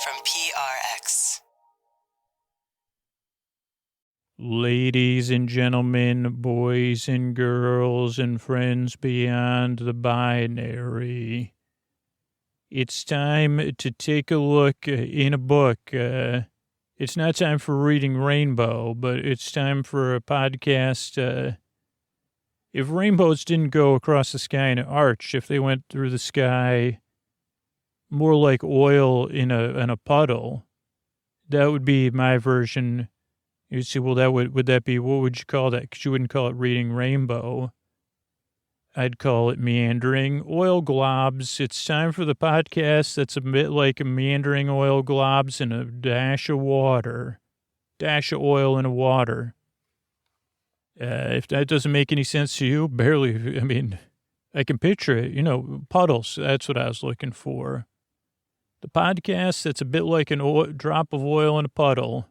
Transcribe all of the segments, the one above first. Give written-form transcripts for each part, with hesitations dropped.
from PRX. Ladies and gentlemen, boys and girls, and friends beyond the binary, it's time to take a look in a book. It's not time for reading Rainbow, but it's time for a podcast. If rainbows didn't go across the sky in an arch, if they went through the sky more like oil in a puddle, that would be my version. You see, well, would that be, what would you call that? Because you wouldn't call it reading Rainbow. I'd call it meandering oil globs. It's time for the podcast that's a bit like a meandering oil globs and a dash of water. Dash of oil in a water. If that doesn't make any sense to you, barely, I mean, I can picture it. Puddles, that's what I was looking for. The podcast that's a bit like a drop of oil in a puddle.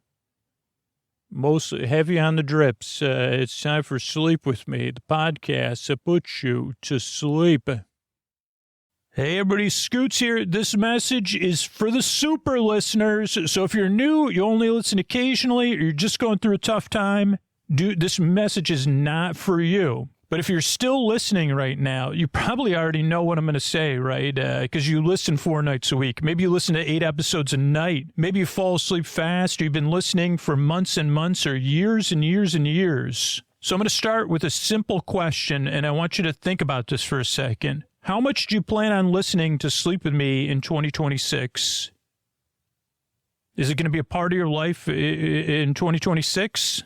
Mostly heavy on the drips. It's time for Sleep With Me, the podcast that puts you to sleep. Hey, everybody, Scoots here. This message is for the super listeners. So if you're new, you only listen occasionally, or you're just going through a tough time, this message is not for you. But if you're still listening right now, you probably already know what I'm going to say, right? Because you listen 4 nights a week. Maybe you listen to 8 episodes a night. Maybe you fall asleep fast. Or you've been listening for months and months or years and years and years. So I'm going to start with a simple question, and I want you to think about this for a second. How much do you plan on listening to Sleep With Me in 2026? Is it going to be a part of your life in 2026?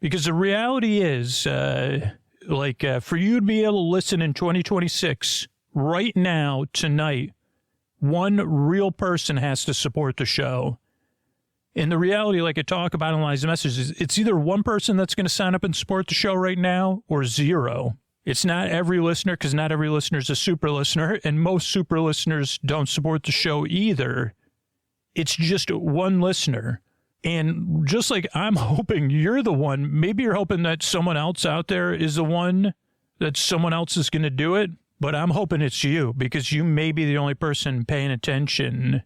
Because the reality is, for you to be able to listen in 2026, right now, tonight, one real person has to support the show. And the reality, like I talk about in Liza's messages, it's either one person that's going to sign up and support the show right now or 0. It's not every listener, because not every listener is a super listener, and most super listeners don't support the show either. It's just one listener. And just like I'm hoping you're the one, maybe you're hoping that someone else out there is the one, that someone else is going to do it. But I'm hoping it's you, because you may be the only person paying attention,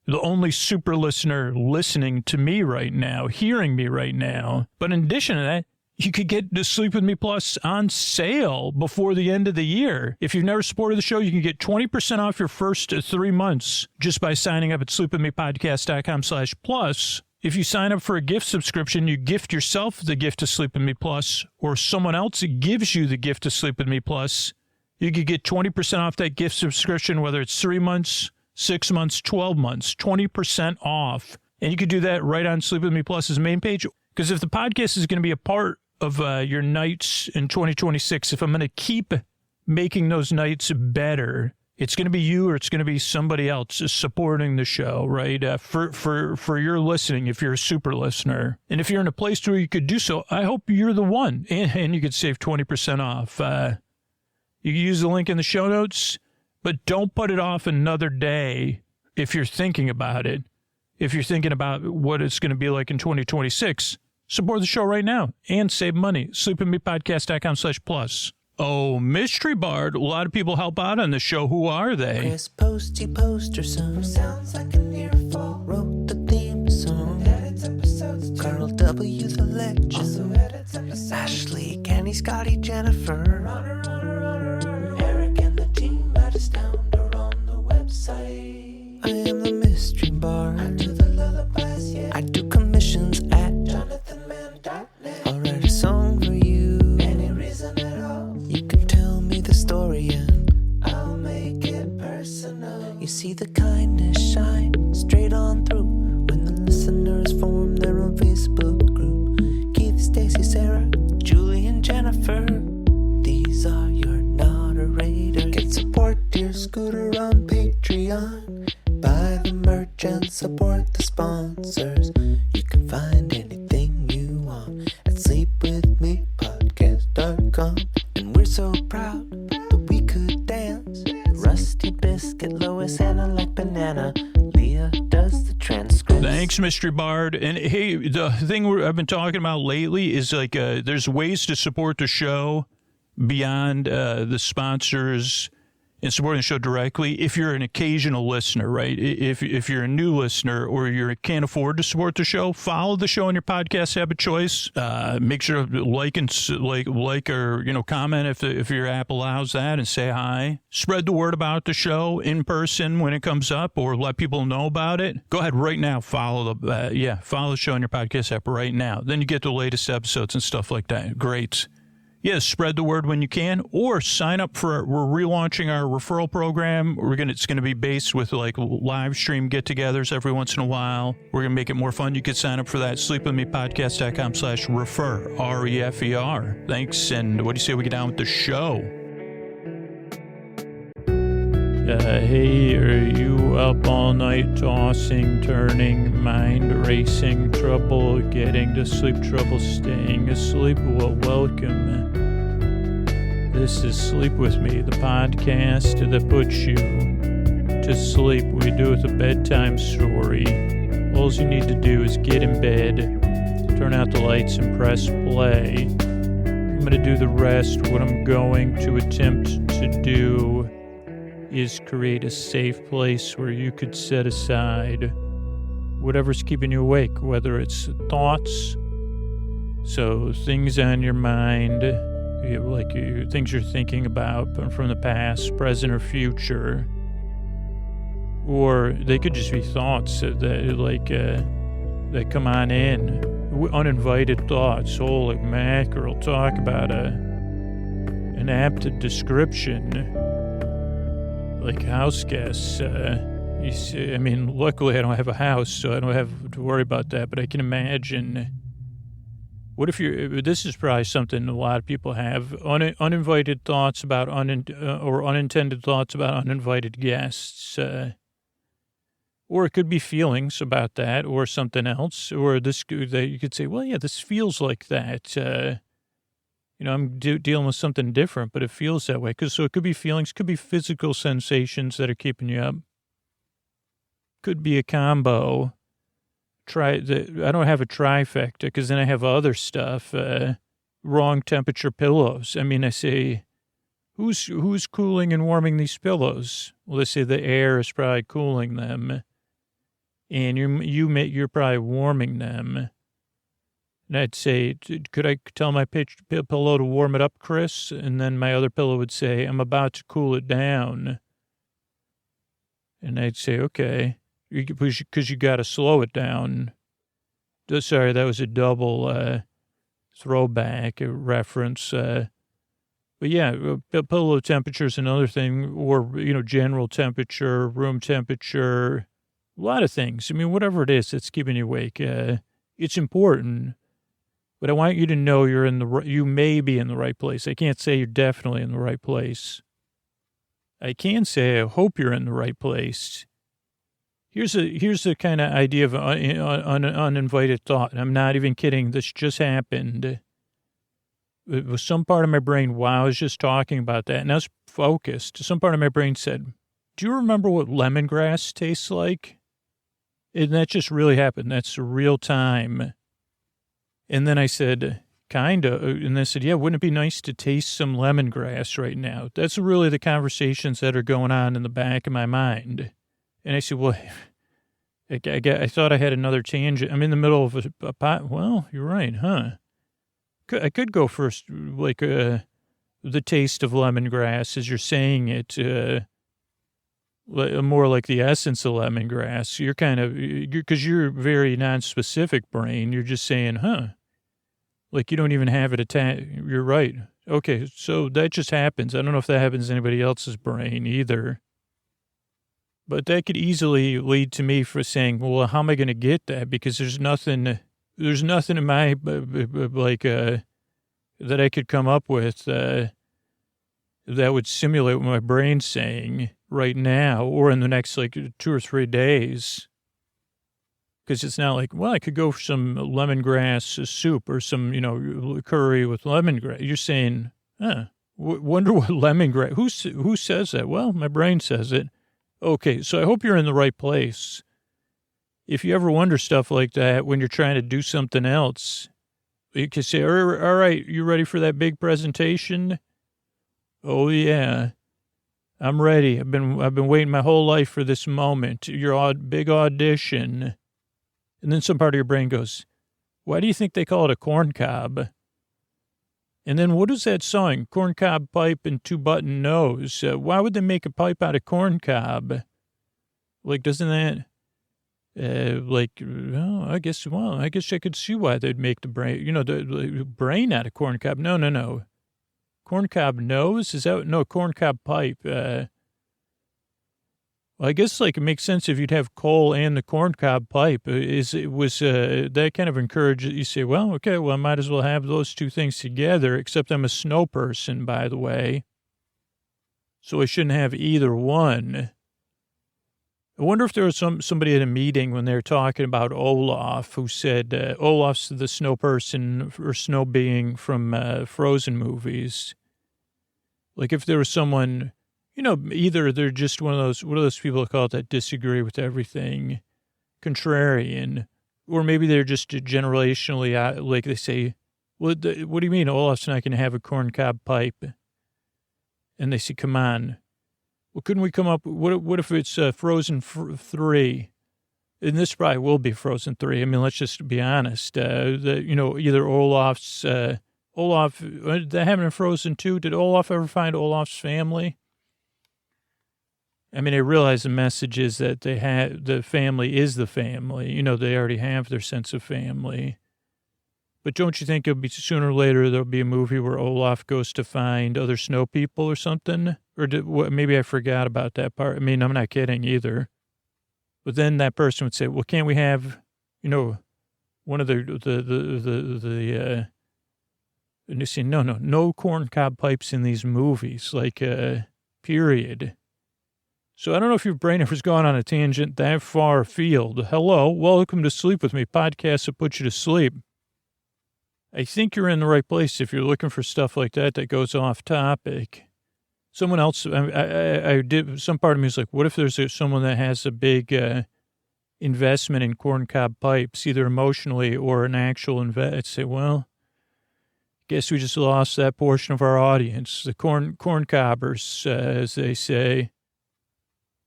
the only super listener listening to me right now, hearing me right now. But in addition to that, you could get the Sleep With Me Plus on sale before the end of the year. If you've never supported the show, you can get 20% off your first 3 months just by signing up at sleepwithmepodcast.com/plus. If you sign up for a gift subscription, you gift yourself the gift of Sleep With Me Plus, or someone else gives you the gift of Sleep With Me Plus. You could get 20% off that gift subscription, whether it's 3 months, 6 months, 12 months, 20% off. And you could do that right on Sleep With Me Plus's main page. Because if the podcast is going to be a part of your nights in 2026, if I'm going to keep making those nights better, it's going to be you or it's going to be somebody else supporting the show, right? For your listening, if you're a super listener. And if you're in a place where you could do so, I hope you're the one. And you could save 20% off. You can use the link in the show notes, but don't put it off another day if you're thinking about it. If you're thinking about what it's going to be like in 2026, support the show right now and save money. sleepwithmepodcast.com/plus. Oh, Mystery Bard. A lot of people help out on the show. Who are they? Chris Posty Poster Son sounds like an earful. Wrote the theme song. Edits episodes. Carl W. The Legend. Also edits episodes. Ashley, Kenny, Scotty, Jennifer. Runner. Eric and the team at Astound are on the website. I am the Mystery Bard. I do the lullabies, yeah. I do commissions at JonathanMann.net. I'll write a song for you. Any reason at all. You can tell me the story and I'll make it personal. You see the kindness shine straight on through when the listeners form their own Facebook group. Keith, Stacy, Sarah, Julie, and Jennifer. These are your moderators. Get support your scooter on Patreon. Buy the merch and support the sponsors. You can find anything you want at sleepwithmepodcast.com. And we're so proud that we could dance. Rusty Biscuit, Lois, Anna like banana. Leah does the transcript. Thanks, Mystery Bard. And hey, the thing I've been talking about lately is there's ways to support the show beyond the sponsors and supporting the show directly. If you're an occasional listener, right? If you're a new listener or you can't afford to support the show, follow the show on your podcast app of choice. Make sure to like or comment if your app allows that, and say hi. Spread the word about the show in person when it comes up, or let people know about it. Go ahead right now. Follow the show on your podcast app right now. Then you get the latest episodes and stuff like that. Great. Yeah, spread the word when you can, or sign up we're relaunching our referral program. It's going to be based with like live stream get-togethers every once in a while. We're going to make it more fun. You can sign up for that. sleepwithmepodcast.com/refer, REFER. Thanks. And what do you say we get down with the show? Hey, are you up all night tossing, turning, mind racing, trouble getting to sleep, trouble staying asleep? Well, welcome. This is Sleep With Me, the podcast that puts you to sleep. We do it with a bedtime story. All you need to do is get in bed, turn out the lights, and press play. I'm going to do the rest. What I'm going to attempt to do is create a safe place where you could set aside whatever's keeping you awake, whether it's thoughts, so things on your mind, things you're thinking about from the past, present, or future, or they could just be thoughts that come on in, uninvited thoughts. Holy mackerel, talk about an apt description. Like house guests, luckily I don't have a house, so I don't have to worry about that, but I can imagine, what if this is probably something a lot of people have, uninvited thoughts about, or unintended thoughts about uninvited guests, or it could be feelings about that, or something else, or that you could say, well, yeah, this feels like that, I'm dealing with something different, but it feels that way. So it could be feelings, could be physical sensations that are keeping you up. Could be a combo. I don't have a trifecta because then I have other stuff. Wrong temperature pillows. I say, who's cooling and warming these pillows? Well, they say the air is probably cooling them, and you're probably warming them. And I'd say, could I tell my pillow to warm it up, Chris? And then my other pillow would say, I'm about to cool it down. And I'd say, okay, because you got to slow it down. Sorry, that was a double throwback reference. But yeah, pillow temperature is another thing, or, general temperature, room temperature, a lot of things. Whatever it is that's keeping you awake, it's important. But I want you to know you may be in the right place. I can't say you're definitely in the right place. I can say I hope you're in the right place. Here's the kind of idea of an uninvited thought. I'm not even kidding. This just happened. It was some part of my brain while I was just talking about that, and I was focused. Some part of my brain said, do you remember what lemongrass tastes like? And that just really happened. That's real time. And then I said, kind of. And they said, yeah, wouldn't it be nice to taste some lemongrass right now? That's really the conversations that are going on in the back of my mind. And I said, well, I thought I had another tangent. I'm in the middle of a pot. Well, you're right, huh? I could go first, the taste of lemongrass as you're saying it, more like the essence of lemongrass. You're because you're very non-specific brain. You're just saying, huh? Like you don't even have it attached. You're right. Okay, so that just happens. I don't know if that happens in anybody else's brain either. But that could easily lead to me for saying, well, how am I going to get that? Because there's nothing in my, that I could come up with that would simulate what my brain's saying right now or in the next 2 or 3 days. Because it's not like, well, I could go for some lemongrass soup or some, curry with lemongrass. You're saying, wonder what lemongrass, who says that? Well, my brain says it. Okay, so I hope you're in the right place. If you ever wonder stuff like that when you're trying to do something else, you can say, all right, you ready for that big presentation? Oh, yeah. I'm ready. I've been waiting my whole life for this moment. Your big audition. And then some part of your brain goes, why do you think they call it a corn cob? And then what is that song? Corn cob pipe and two button nose. Why would they make a pipe out of corn cob? Like, doesn't that, I guess I could see why they'd make the brain, the brain out of corn cob. No. Corn cob nose? Is that, no, corn cob pipe. Well, I guess, like, it makes sense if you'd have coal and the corn cob pipe. That kind of encourages, you say, well, okay, well, I might as well have those two things together, except I'm a snow person, by the way. So I shouldn't have either one. I wonder if there was somebody at a meeting when they were talking about Olaf, who said, Olaf's the snow person or snow being from Frozen movies. Like, if there was someone, either they're just one of those people call it that disagree with everything, contrarian, or maybe they're just generationally, like they say, what do you mean Olaf's not going to have a corn cob pipe? And they say, come on. Well, couldn't we come up, what if it's Frozen 3? And this probably will be Frozen 3. I mean, let's just be honest. Either Olaf's, Olaf, they having a Frozen 2. Did Olaf ever find Olaf's family? I mean, I realize the message is that the family is the family. They already have their sense of family. But don't you think it'll be sooner or later there'll be a movie where Olaf goes to find other snow people or something? Or maybe I forgot about that part. I mean, I'm not kidding either. But then that person would say, well, can't we have, one of the and you say, no corn cob pipes in these movies, like, period. So I don't know if your brain has gone on a tangent that far afield. Hello, welcome to Sleep With Me, podcast that puts you to sleep. I think you're in the right place if you're looking for stuff like that goes off topic. Someone else, I did, some part of me is like, what if there's someone that has a big investment in corn cob pipes, either emotionally or an actual invest? I'd say, well, guess we just lost that portion of our audience, the corn cobbers, as they say.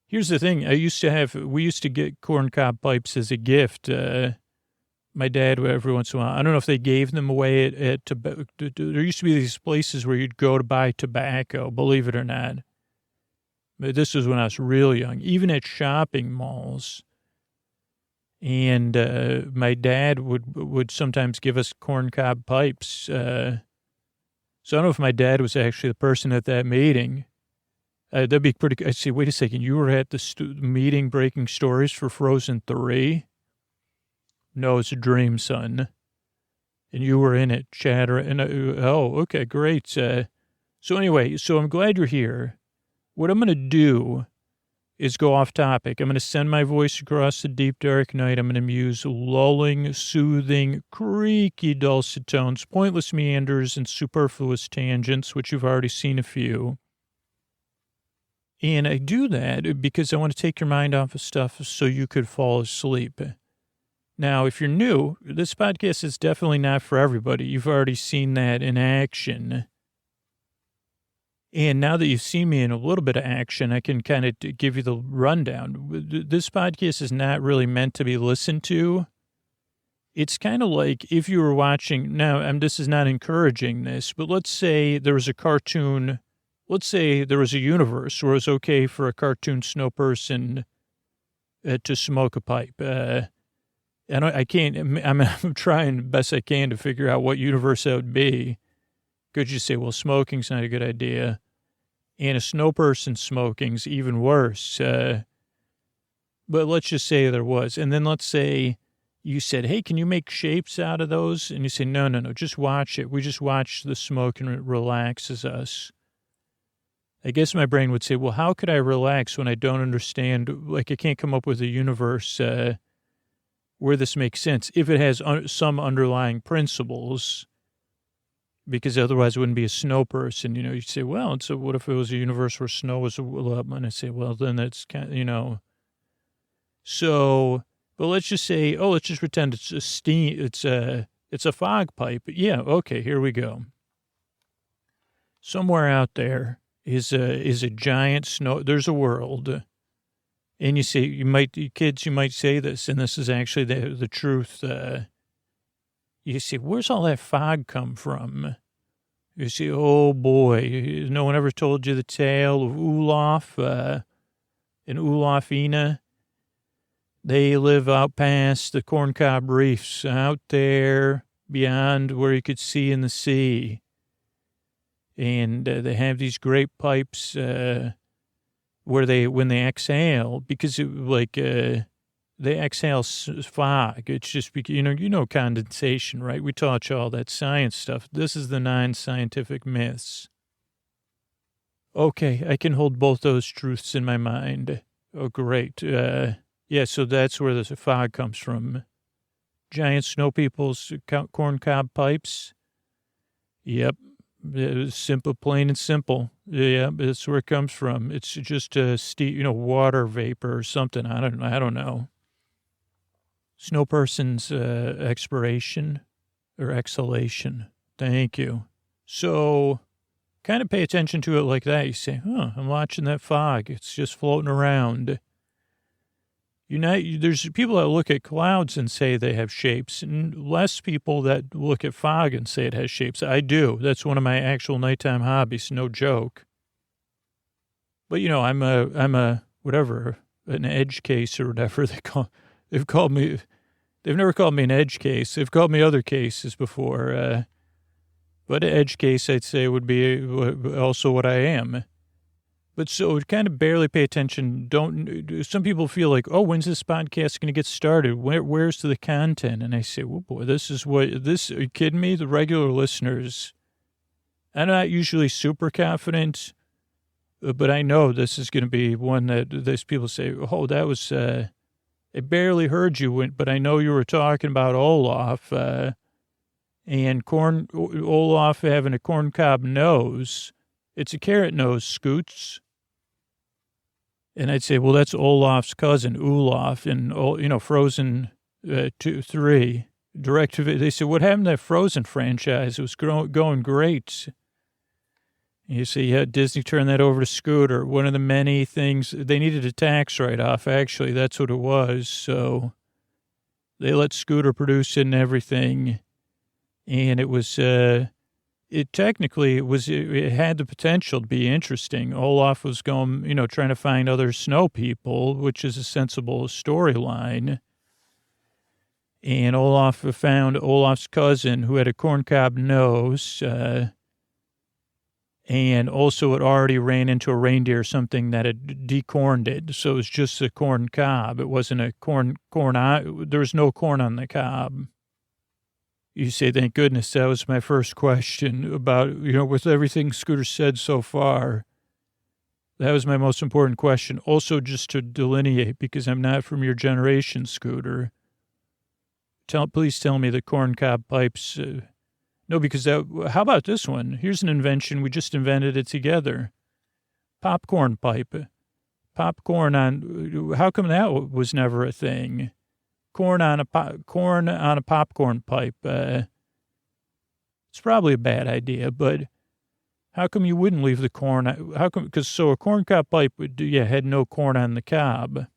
Here's the thing. We used to get corn cob pipes as a gift. My dad, every once in a while, I don't know if they gave them away at there used to be these places where you'd go to buy tobacco, believe it or not. But this was when I was real young, even at shopping malls. And my dad would sometimes give us corn cob pipes. So I don't know if my dad was actually the person at that meeting. That'd be pretty. I'd say, wait a second, you were at the meeting breaking stories for Frozen 3? No, it's a dream, son. And you were in it, chattering. Okay, great. So anyway, I'm glad you're here. What I'm going to do is go off topic. I'm going to send my voice across the deep, dark night. I'm going to use lulling, soothing, creaky, dulcet tones, pointless meanders, and superfluous tangents, which you've already seen a few. And I do that because I want to take your mind off of stuff so you could fall asleep. Now, if you're new, this podcast is definitely not for everybody. You've already seen that in action. And now that you've seen me in a little bit of action, I can kind of give you the rundown. This podcast is not really meant to be listened to. It's kind of like if you were watching, now, this is not encouraging this, but let's say there was a cartoon, let's say there was a universe where it was okay for a cartoon snow person to smoke a pipe. I'm trying the best I can to figure out what universe that would be. Could you say, well, smoking's not a good idea. And a snow person smoking's even worse. But let's just say there was. And then let's say you said, hey, can you make shapes out of those? And you say, no, just watch it. We just watch the smoke and it relaxes us. I guess my brain would say, well, how could I relax when I don't understand? Like, I can't come up with a universe where this makes sense, if it has some underlying principles, because otherwise it wouldn't be a snow person. You'd say, well, so what if it was a universe where snow was a lot? And I say, well, then that's kind of, So, but let's just say, let's just pretend it's a steam, it's a fog pipe. Yeah, okay, here we go. Somewhere out there, is a giant snow. There's a world. And you say, you might say this, and this is actually the truth. You say, where's all that fog come from? You say, oh boy, no one ever told you the tale of Olaf and Olafina. They live out past the corncob reefs, out there beyond where you could see in the sea. And they have these great pipes where when they exhale, because they exhale fog. It's just, you know condensation, right? We taught you all that science stuff. This is the non-scientific myths. Okay, I can hold both those truths in my mind. Oh, great. Yeah, so that's where the fog comes from. Giant snow people's corncob pipes. Yep. Simple, plain and simple. Yeah, that's where it comes from. It's just water vapor or something. I don't know. Snow person's expiration or exhalation. Thank you. So kind of pay attention to it like that. You say, I'm watching that fog. It's just floating around. There's people that look at clouds and say they have shapes, and less people that look at fog and say it has shapes. I do. That's one of my actual nighttime hobbies, no joke. But, I'm a whatever, an edge case or whatever they've called me. They've never called me an edge case. They've called me other cases before. But an edge case, I'd say, would be also what I am. But so kind of barely pay attention. Some people feel like, oh, when's this podcast going to get started? Where's the content? And I say, oh boy, are you kidding me? The regular listeners, I'm not usually super confident, but I know this is going to be one that these people say, oh, that was, I barely heard you, but I know you were talking about Olaf, and Olaf having a corncob nose. It's a carrot nose, Scoots. And I'd say, well, that's Olaf's cousin, Olaf, and, Frozen 3. They said, what happened to that Frozen franchise? It was going great. You see, yeah, Disney turned that over to Scooter. One of the many things, they needed a tax write-off, actually. That's what it was. So they let Scooter produce it and everything. And it was... It had the potential to be interesting. Olaf was going, trying to find other snow people, which is a sensible storyline. And Olaf found Olaf's cousin who had a corncob nose, and also it already ran into a reindeer or something that had decorned it. So it was just a corn cob. It wasn't a corn. There was no corn on the cob. You say, thank goodness, that was my first question about, with everything Scooter said so far. That was my most important question. Also, just to delineate, because I'm not from your generation, Scooter. Please tell me the corncob pipes. No, because how about this one? Here's an invention. We just invented it together. Popcorn pipe. Popcorn on, how come that was never a thing? Corn on a popcorn pipe. It's probably a bad idea, but how come you wouldn't leave the corn? How come? Because a corncob pipe had no corn on the cob.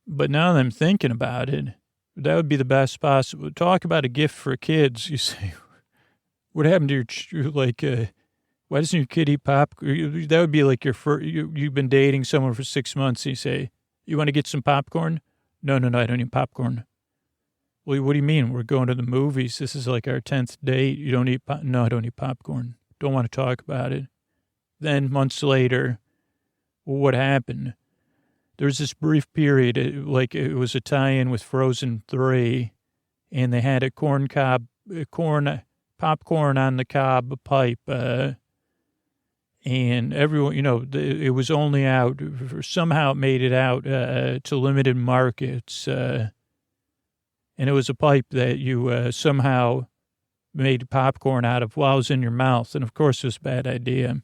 But now that I'm thinking about it, that would be the best possible. Talk about a gift for kids. You say, what happened to your why doesn't your kid eat popcorn? That would be like your first. You've been dating someone for 6 months. And you say, you want to get some popcorn? No, I don't eat popcorn. Well, what do you mean? We're going to the movies. This is like our 10th date. You don't eat No, I don't eat popcorn. Don't want to talk about it. Then months later, well, what happened? There was this brief period, it was a tie-in with Frozen 3, and they had a popcorn on the cob pipe, and everyone, it was only out, somehow it made it out to limited markets. And it was a pipe that you somehow made popcorn out of while it was in your mouth. And, of course, it was a bad idea.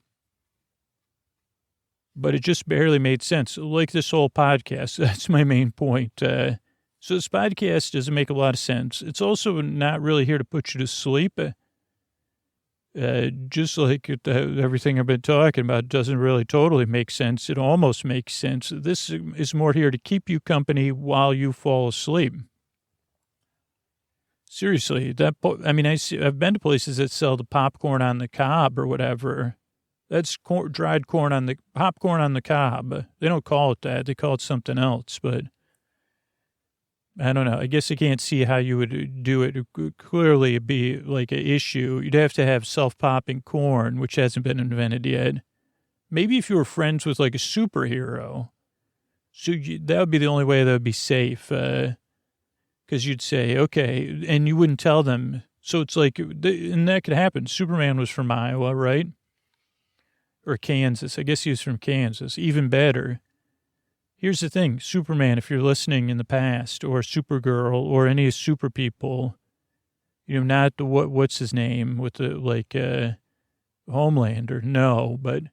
But it just barely made sense. Like this whole podcast, that's my main point. So this podcast doesn't make a lot of sense. It's also not really here to put you to sleep. just like everything I've been talking about doesn't really totally make sense. It almost makes sense. This is more here to keep you company while you fall asleep. Seriously, I've been to places that sell the popcorn on the cob or whatever. That's dried corn on the popcorn on the cob. They don't call it that. They call it something else, but I don't know. I guess I can't see how you would do it. It could clearly be like an issue. You'd have to have self-popping corn, which hasn't been invented yet. Maybe if you were friends with like a superhero, that would be the only way that would be safe. Because you'd say, okay, and you wouldn't tell them. So it's like, and that could happen. Superman was from Iowa, right? Or Kansas. I guess he was from Kansas. Even better. Here's the thing, Superman, if you're listening in the past, or Supergirl, or any super people, not the what's his name with the Homelander, no, but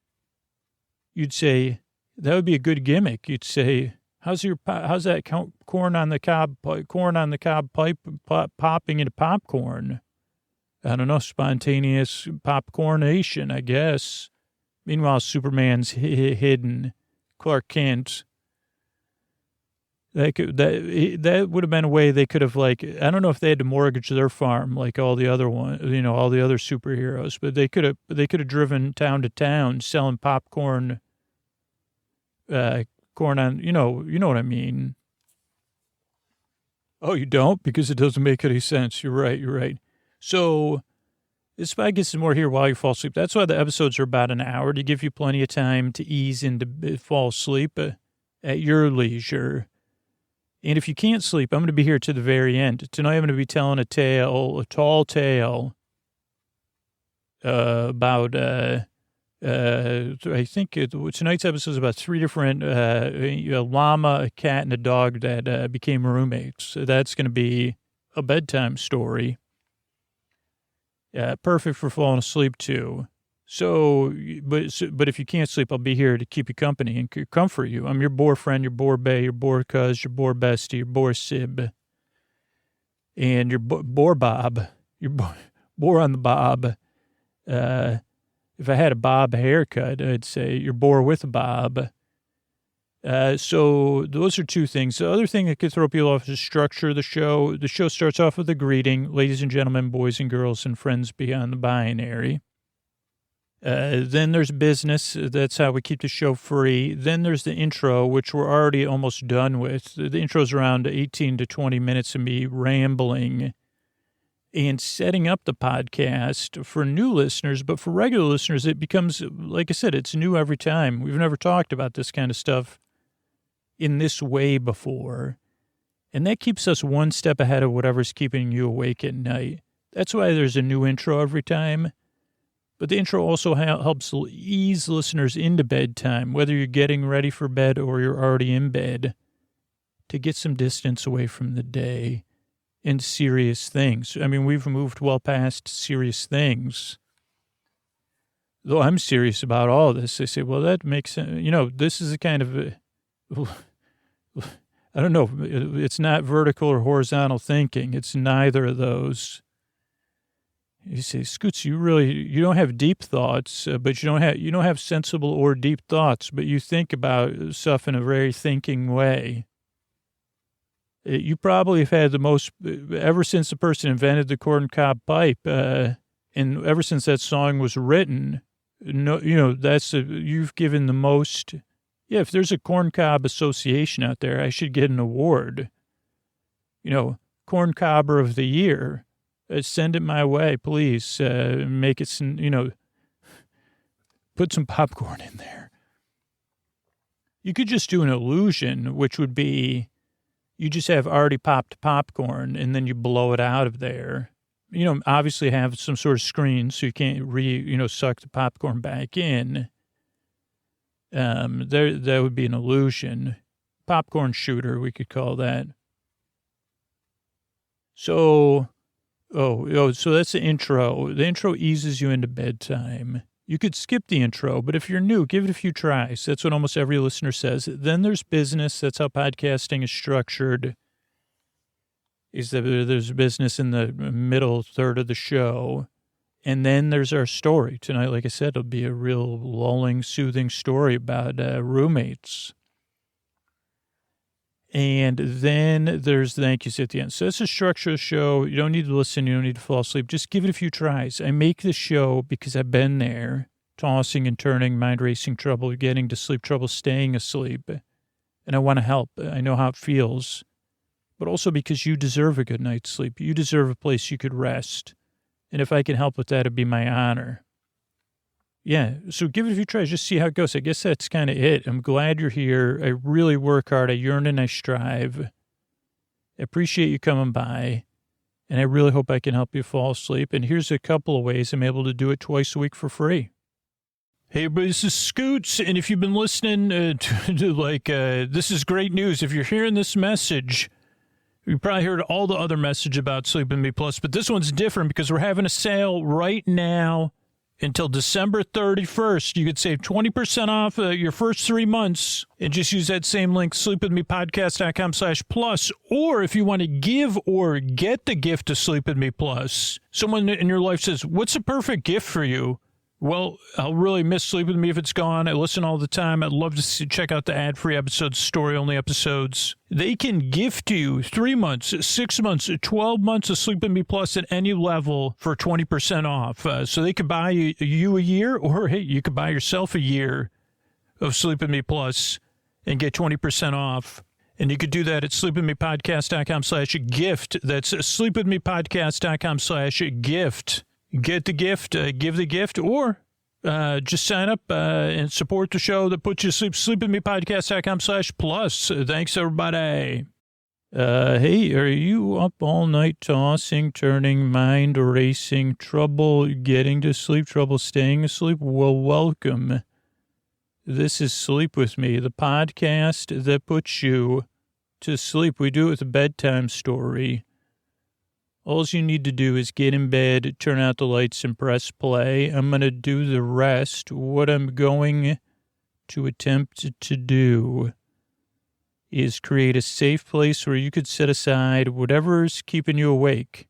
you'd say that would be a good gimmick. You'd say, how's that corn on the cob pipe popping into popcorn? I don't know, spontaneous popcornation, I guess. Meanwhile, Superman's hidden, Clark Kent. That would have been a way they could have, I don't know if they had to mortgage their farm like all the other all the other superheroes, but they could have driven town to town selling popcorn, corn on, you know what I mean. Oh, you don't? Because it doesn't make any sense. You're right. So this podcast is more here while you fall asleep. That's why the episodes are about an hour, to give you plenty of time to ease into fall asleep at your leisure. And if you can't sleep, I'm going to be here to the very end. Tonight I'm going to be telling a tall tale about, I think tonight's episode is about 3 different, a llama, a cat, and a dog that became roommates. So that's going to be a bedtime story. Perfect for falling asleep, too. So, but if you can't sleep, I'll be here to keep you company and comfort you. I'm your boar friend, your boar bae, your boar cuz, your boar bestie, your boar sib, and your boar bob, your boar on the bob. If I had a bob haircut, I'd say your boar with a bob. So those are 2 things. The other thing that could throw people off is the structure of the show. The show starts off with a greeting, ladies and gentlemen, boys and girls, and friends beyond the binary. Then there's business. That's how we keep the show free. Then there's the intro, which we're already almost done with. The intro's around 18 to 20 minutes of me rambling and setting up the podcast for new listeners. But for regular listeners, it becomes, like I said, it's new every time. We've never talked about this kind of stuff in this way before. And that keeps us one step ahead of whatever's keeping you awake at night. That's why there's a new intro every time. But the intro also helps ease listeners into bedtime, whether you're getting ready for bed or you're already in bed, to get some distance away from the day and serious things. I mean, we've moved well past serious things. Though I'm serious about all this, they say, well, that makes sense. This is a kind of, I don't know, it's not vertical or horizontal thinking. It's neither of those. You say, Scoots, you don't have deep thoughts, but you don't have sensible or deep thoughts, but you think about stuff in a very thinking way. You probably have had the most, ever since the person invented the corncob pipe, and ever since that song was written, you've given the most. Yeah, if there's a corncob association out there, I should get an award. Corncobber of the year. Send it my way, please. Make it, put some popcorn in there. You could just do an illusion, which would be you just have already popped popcorn and then you blow it out of there. Obviously have some sort of screen so you can't suck the popcorn back in. That would be an illusion. Popcorn shooter, we could call that. So that's the intro. The intro eases you into bedtime. You could skip the intro, but if you're new, give it a few tries. That's what almost every listener says. Then there's business. That's how podcasting is structured. Is that there's business in the middle third of the show. And then there's our story. Tonight, like I said, it'll be a real lulling, soothing story about roommates. And then there's the thank yous at the end. So that's the structure of the show. You don't need to listen. You don't need to fall asleep. Just give it a few tries. I make this show because I've been there, tossing and turning, mind racing trouble, getting to sleep trouble, staying asleep. And I want to help. I know how it feels. But also because you deserve a good night's sleep. You deserve a place you could rest. And if I can help with that, it'd be my honor. Yeah, so give it a few tries. Just see how it goes. I guess that's kind of it. I'm glad you're here. I really work hard. I yearn and I strive. I appreciate you coming by. And I really hope I can help you fall asleep. And here's a couple of ways I'm able to do it twice a week for free. Hey, everybody, this is Scoots. And if you've been listening this is great news. If you're hearing this message, you probably heard all the other message about Sleep With Me Plus. But this one's different because we're having a sale right now. Until December 31st, you could save 20% off your first 3 months and just use that same link, sleepwithmepodcast.com/plus. Or if you want to give or get the gift of Sleep With Me Plus, someone in your life says, what's a perfect gift for you? Well, I'll really miss Sleep With Me if it's gone. I listen all the time. I'd love to check out the ad-free episodes, story-only episodes. They can gift you 3 months, 6 months, 12 months of Sleep With Me Plus at any level for 20% off. So they could buy you a year, or, hey, you could buy yourself a year of Sleep With Me Plus and get 20% off. And you could do that at sleepwithmepodcast.com/gift. That's sleepwithmepodcast.com/gift. Get the gift, give the gift, or just sign up and support the show that puts you to sleep. Sleepwithmepodcast.com/plus. Thanks, everybody. Hey, are you up all night tossing, turning, mind racing, trouble getting to sleep, trouble staying asleep? Well, welcome. This is Sleep With Me, the podcast that puts you to sleep. We do it with a bedtime story. All you need to do is get in bed, turn out the lights, and press play. I'm going to do the rest. What I'm going to attempt to do is create a safe place where you could set aside whatever's keeping you awake.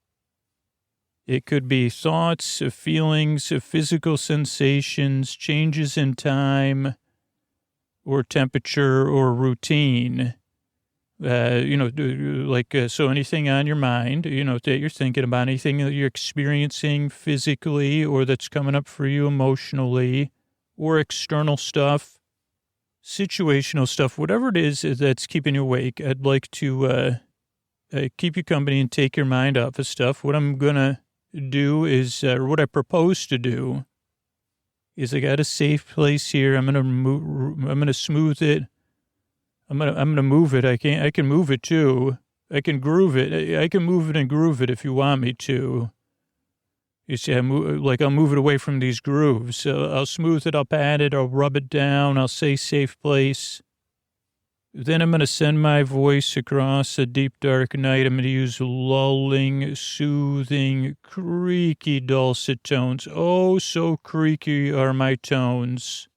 It could be thoughts, feelings, physical sensations, changes in time or temperature or routine. So anything on your mind, that you're thinking about, anything that you're experiencing physically or that's coming up for you emotionally, or external stuff, situational stuff, whatever it is that's keeping you awake. I'd like to keep you company and take your mind off of stuff. What I'm going to do is, or what I propose to do is I got a safe place here. I'm going to smooth it. I'm gonna move it. I can move it too. I can groove it. I can move it and groove it if you want me to. You see, I'll move it away from these grooves. So I'll smooth it, I'll pat it, I'll rub it down, I'll say safe place. Then I'm gonna send my voice across a deep, dark night. I'm gonna use lulling, soothing, creaky, dulcet tones. Oh, so creaky are my tones.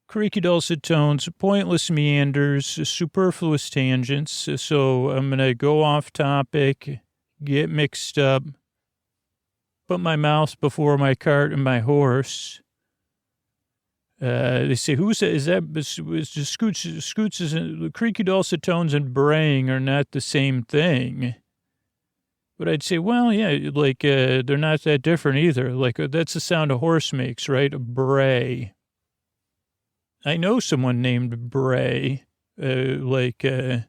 Creaky, dulcet tones, pointless meanders, superfluous tangents. So I'm going to go off topic, get mixed up, put my mouth before my cart and my horse. They say, is Scoots? Scoots is creaky, dulcet tones and braying are not the same thing. But I'd say, well, yeah, they're not that different either. That's the sound a horse makes, right? A bray. I know someone named Bray, that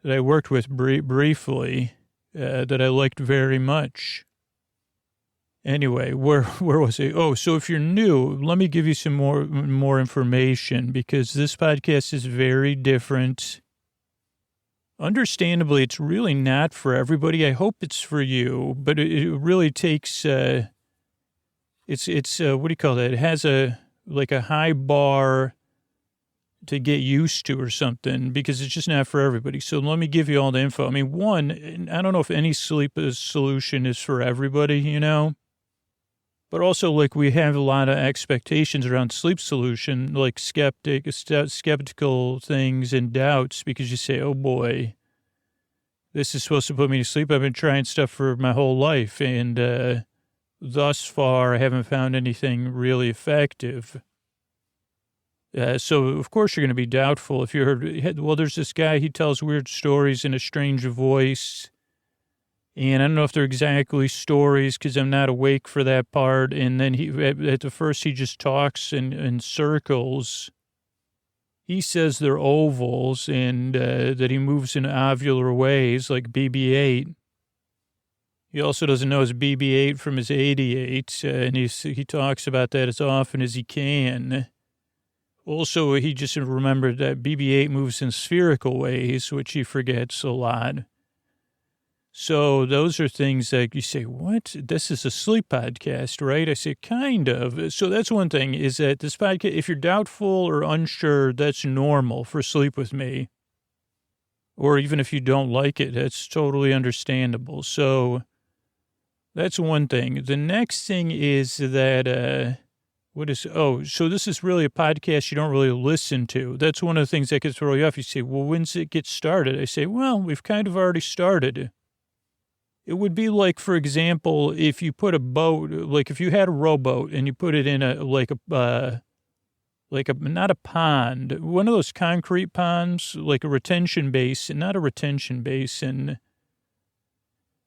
I worked with briefly, that I liked very much. Anyway, where was I? Oh, so if you're new, let me give you some more information, because this podcast is very different. Understandably, it's really not for everybody. I hope it's for you, but it really takes, it's what do you call that? It has a high bar to get used to or something, because it's just not for everybody. So let me give you all the info. I mean, one, I don't know if any sleep solution is for everybody, but also we have a lot of expectations around sleep solution, like skeptical things and doubts, because you say, oh boy, this is supposed to put me to sleep. I've been trying stuff for my whole life, and thus far, I haven't found anything really effective. So, of course, you're going to be doubtful if you heard, well, there's this guy, he tells weird stories in a strange voice. And I don't know if they're exactly stories because I'm not awake for that part. And then at the first, he just talks in circles. He says they're ovals and that he moves in ovular ways like BB-8. He also doesn't know his BB-8 from his 88, and he talks about that as often as he can. Also, he just remembered that BB-8 moves in spherical ways, which he forgets a lot. So those are things that you say, what? This is a sleep podcast, right? I say, kind of. So that's one thing, is that this podcast, if you're doubtful or unsure, that's normal for Sleep With Me. Or even if you don't like it, that's totally understandable. So that's one thing. The next thing is that, so this is really a podcast you don't really listen to. That's one of the things that could throw you off. You say, well, when's it get started? I say, well, we've kind of already started. It would be like, for example, if you put a boat, like if you had a rowboat and you put it in not a pond, one of those concrete ponds, like a retention basin, not a retention basin.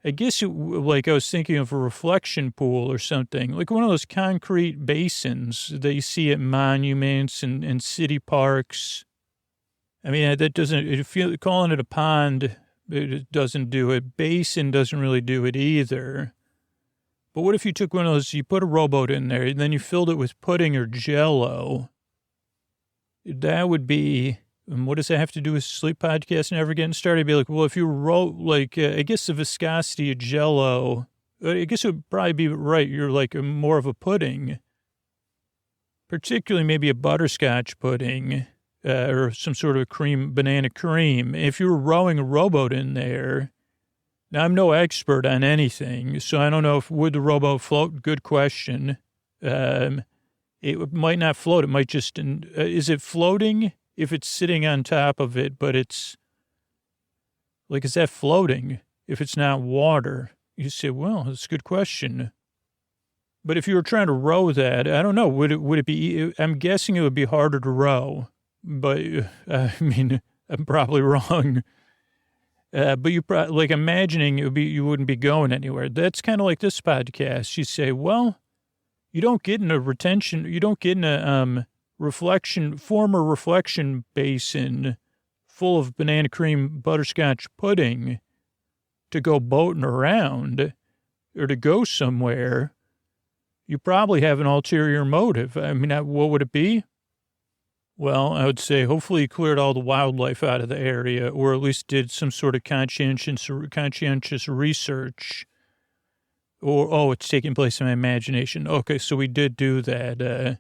I guess I was thinking of a reflection pool or something, like one of those concrete basins that you see at monuments and city parks. I mean, that doesn't, calling it a pond, it doesn't do it. Basin doesn't really do it either. But what if you took one of those, you put a rowboat in there, and then you filled it with pudding or jello? That would be, and what does that have to do with sleep podcast never getting started? I'd be like, well, if you I guess the viscosity of jello, I guess it would probably be right. You're like more of a pudding, particularly maybe a butterscotch pudding. Or some sort of banana cream. If you were rowing a rowboat in there, now I'm no expert on anything, so I don't know would the rowboat float? Good question. It might not float. It might just, is it floating if it's sitting on top of it, but it's, like, is that floating if it's not water? You say, well, that's a good question. But if you were trying to row that, I don't know, would it be, I'm guessing it would be harder to row. But, I mean, I'm probably wrong. But you probably, like, imagining you wouldn't be going anywhere. That's kind of like this podcast. You say, well, you don't get in a former reflection basin full of banana cream butterscotch pudding to go boating around or to go somewhere. You probably have an ulterior motive. I mean, what would it be? Well, I would say hopefully you cleared all the wildlife out of the area, or at least did some sort of conscientious research. Or, it's taking place in my imagination. Okay, so we did do that. And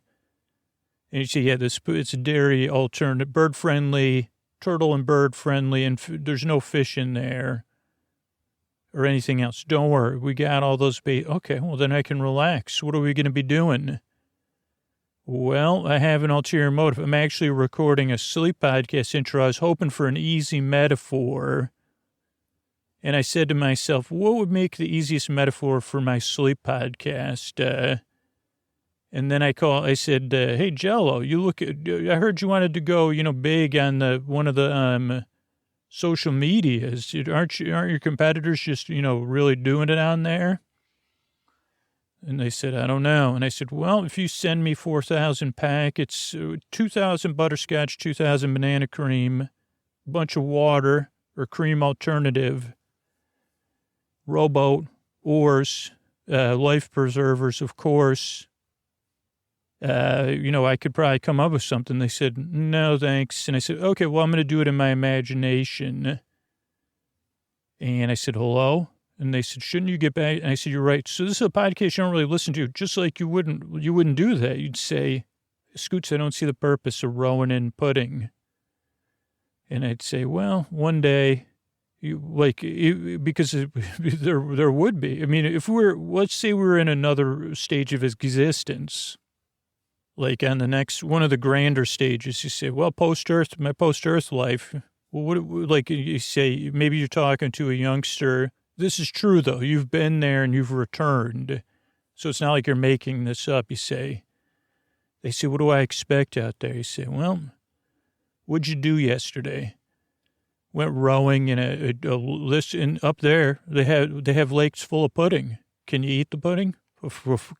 you see, it's a dairy alternative, bird-friendly, turtle and bird-friendly, and there's no fish in there or anything else. Don't worry, we got all those okay, well, then I can relax. What are we going to be doing? Well, I have an ulterior motive. I'm actually recording a sleep podcast intro. I was hoping for an easy metaphor. And I said to myself, what would make the easiest metaphor for my sleep podcast? And then I said, hey, Jello, I heard you wanted to go, big on one of the social medias. Aren't your competitors just, really doing it on there? And they said, I don't know. And I said, well, if you send me 4,000 packets, 2,000 butterscotch, 2,000 banana cream, a bunch of water or cream alternative, rowboat, oars, life preservers, of course, I could probably come up with something. They said, no, thanks. And I said, okay, well, I'm going to do it in my imagination. And I said, hello? And they said, shouldn't you get back? And I said, you're right. So this is a podcast you don't really listen to. Just like you wouldn't do that. You'd say, Scoots, I don't see the purpose of rowing in pudding. And I'd say, well, one day, because there would be. I mean, let's say we're in another stage of existence, like on the next, one of the grander stages, you say, well, my post-Earth life, like you say, maybe you're talking to a youngster. This is true, though. You've been there and you've returned. So it's not like you're making this up, you say. They say, what do I expect out there? You say, well, what'd you do yesterday? Went rowing in a list, and up there they have lakes full of pudding. Can you eat the pudding?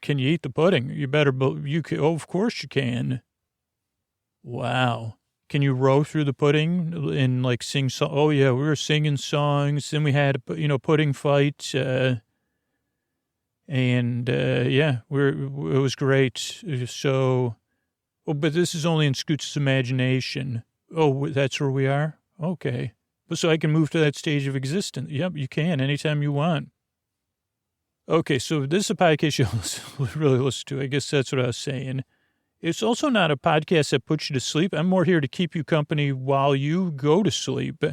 Can you eat the pudding? You better, you can. Oh, of course you can. Wow. Can you row through the pudding and like sing song? Oh yeah, we were singing songs. Then we had pudding fight. Yeah, it was great. So, but this is only in Scoots' imagination. Oh, that's where we are? Okay. But so I can move to that stage of existence. Yep, you can anytime you want. Okay, so this is a podcast you'll really listen to. I guess that's what I was saying. It's also not a podcast that puts you to sleep. I'm more here to keep you company while you go to sleep.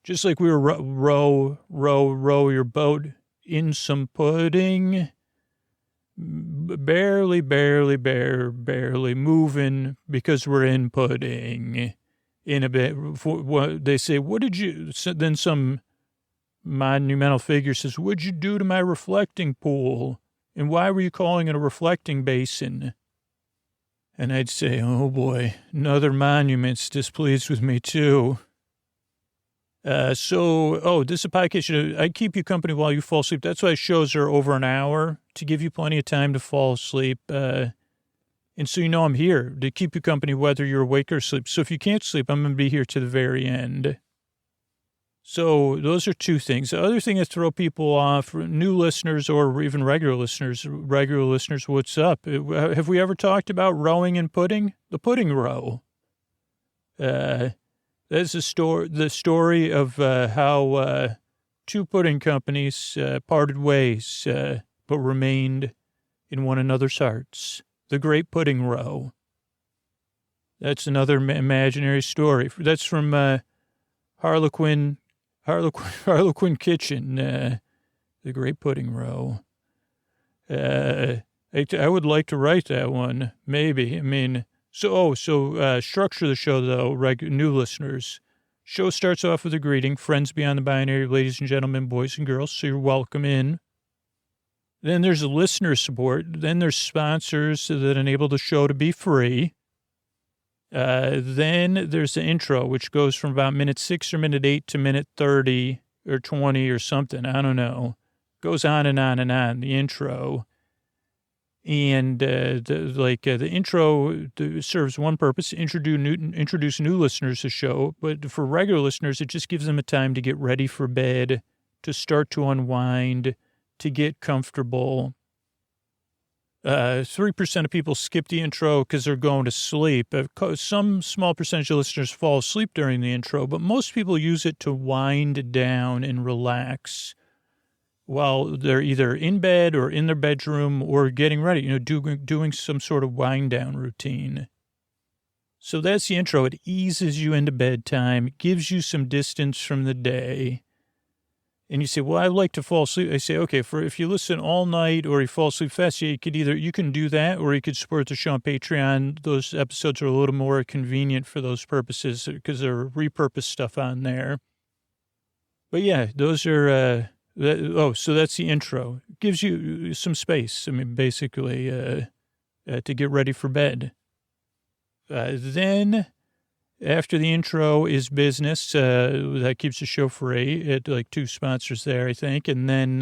Just like we were row your boat in some pudding. Barely moving because we're in pudding. In a bit, they say, what did you, then some monumental figure says, what'd you do to my reflecting pool? And why were you calling it a reflecting basin? And I'd say, oh boy, another monument's displeased with me too. This is a podcast. I keep you company while you fall asleep. That's why shows are over an hour, to give you plenty of time to fall asleep. And so I'm here to keep you company whether you're awake or asleep. So if you can't sleep, I'm going to be here to the very end. So those are two things. The other thing that throw people off, new listeners or even regular listeners, what's up? Have we ever talked about rowing and pudding? The pudding row. That's the story of how two pudding companies parted ways, but remained in one another's hearts. The Great Pudding Row. That's another imaginary story. That's from Harlequin Kitchen, The Great Pudding Row. I would like to write that one, maybe. I mean, structure of the show, though, new listeners. Show starts off with a greeting, friends beyond the binary, ladies and gentlemen, boys and girls, so you're welcome in. Then there's a listener support. Then there's sponsors that enable the show to be free. Then there's the intro, which goes from about minute 6 or minute 8 to minute 30 or 20 or something. I don't know. Goes on and on and on, the intro. And the intro serves one purpose, introduce new listeners to the show. But for regular listeners, it just gives them a time to get ready for bed, to start to unwind, to get comfortable. 3% of people skip the intro because they're going to sleep. Some small percentage of listeners fall asleep during the intro, but most people use it to wind down and relax while they're either in bed or in their bedroom or getting ready, doing some sort of wind down routine. So that's the intro. It eases you into bedtime, gives you some distance from the day. And you say, well, I like to fall asleep. I say, okay, if you listen all night or you fall asleep fast, you can do that, or you could support the show on Patreon. Those episodes are a little more convenient for those purposes because they're repurposed stuff on there. But yeah, those are, so that's the intro. It gives you some space. I mean, basically, to get ready for bed. Then after the intro is business. That keeps the show free. It like 2 sponsors there, I think. And then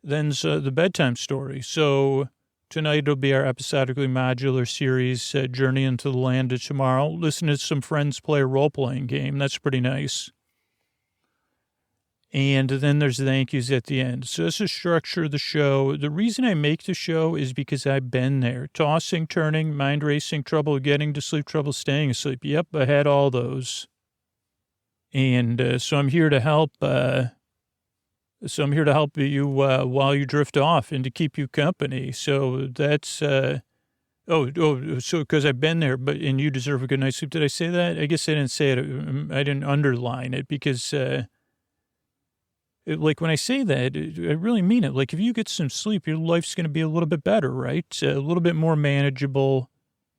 the bedtime story. So tonight it'll be our episodically modular series, Journey into the Land of Tomorrow. Listen to some friends play a role-playing game. That's pretty nice. And then there's the thank yous at the end. So this is the structure of the show. The reason I make the show is because I've been there. Tossing, turning, mind racing, trouble getting to sleep, trouble staying asleep. Yep, I had all those. And so I'm here to help. You while you drift off and to keep you company. So that's so because I've been there, and you deserve a good night's sleep. Did I say that? I guess I didn't say it. I didn't underline it because. Like when I say that, I really mean it. Like if you get some sleep, your life's going to be a little bit better, right? A little bit more manageable.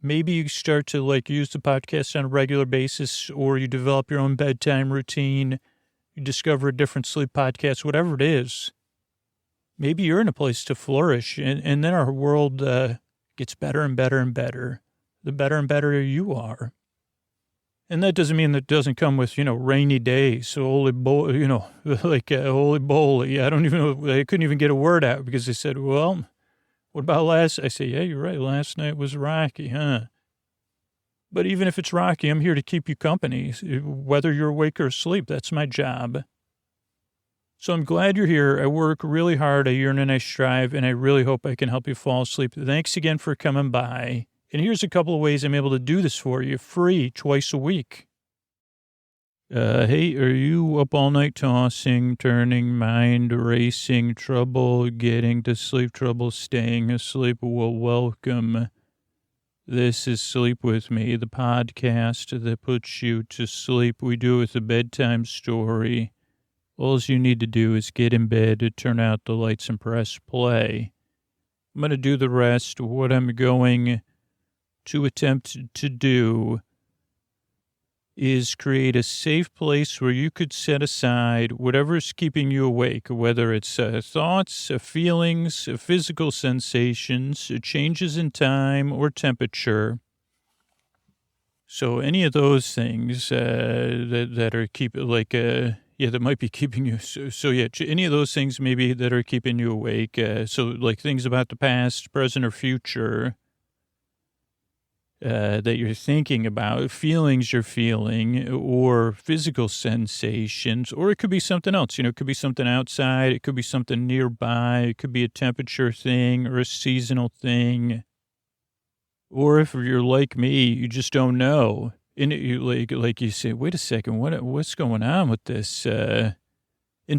Maybe you start to like use the podcast on a regular basis, or you develop your own bedtime routine. You discover a different sleep podcast, whatever it is. maybe you're in a place to flourish, and then our world gets better and better and better, the better and better you are. And that doesn't mean that doesn't come with, rainy days, holy boy, like holy boly. I don't even know, I couldn't even get a word out because they said, well, what about last? I say, yeah, you're right. Last night was rocky, huh? But even if it's rocky, I'm here to keep you company, whether you're awake or asleep. That's my job. So I'm glad you're here. I work really hard. I yearn and I strive, and I really hope I can help you fall asleep. Thanks again for coming by. And here's a couple of ways I'm able to do this for you, free, twice a week. Hey, are you up all night tossing, turning, mind racing, trouble getting to sleep, trouble staying asleep? Well, welcome. This is Sleep With Me, the podcast that puts you to sleep. We do it with a bedtime story. All you need to do is get in bed, turn out the lights, and press play. I'm going to do the rest. What I'm going to attempt to do is create a safe place where you could set aside whatever's keeping you awake, whether it's thoughts, feelings, physical sensations, changes in time or temperature. So any of those things that are that might be keeping you. Any of those things maybe that are keeping you awake. So like things about the past, present, or future that you're thinking about, feelings you're feeling, or physical sensations, or it could be something else. It could be something outside. It could be something nearby. It could be a temperature thing or a seasonal thing. Or if you're like me, you just don't know. And you say, wait a second, what's going on with this? And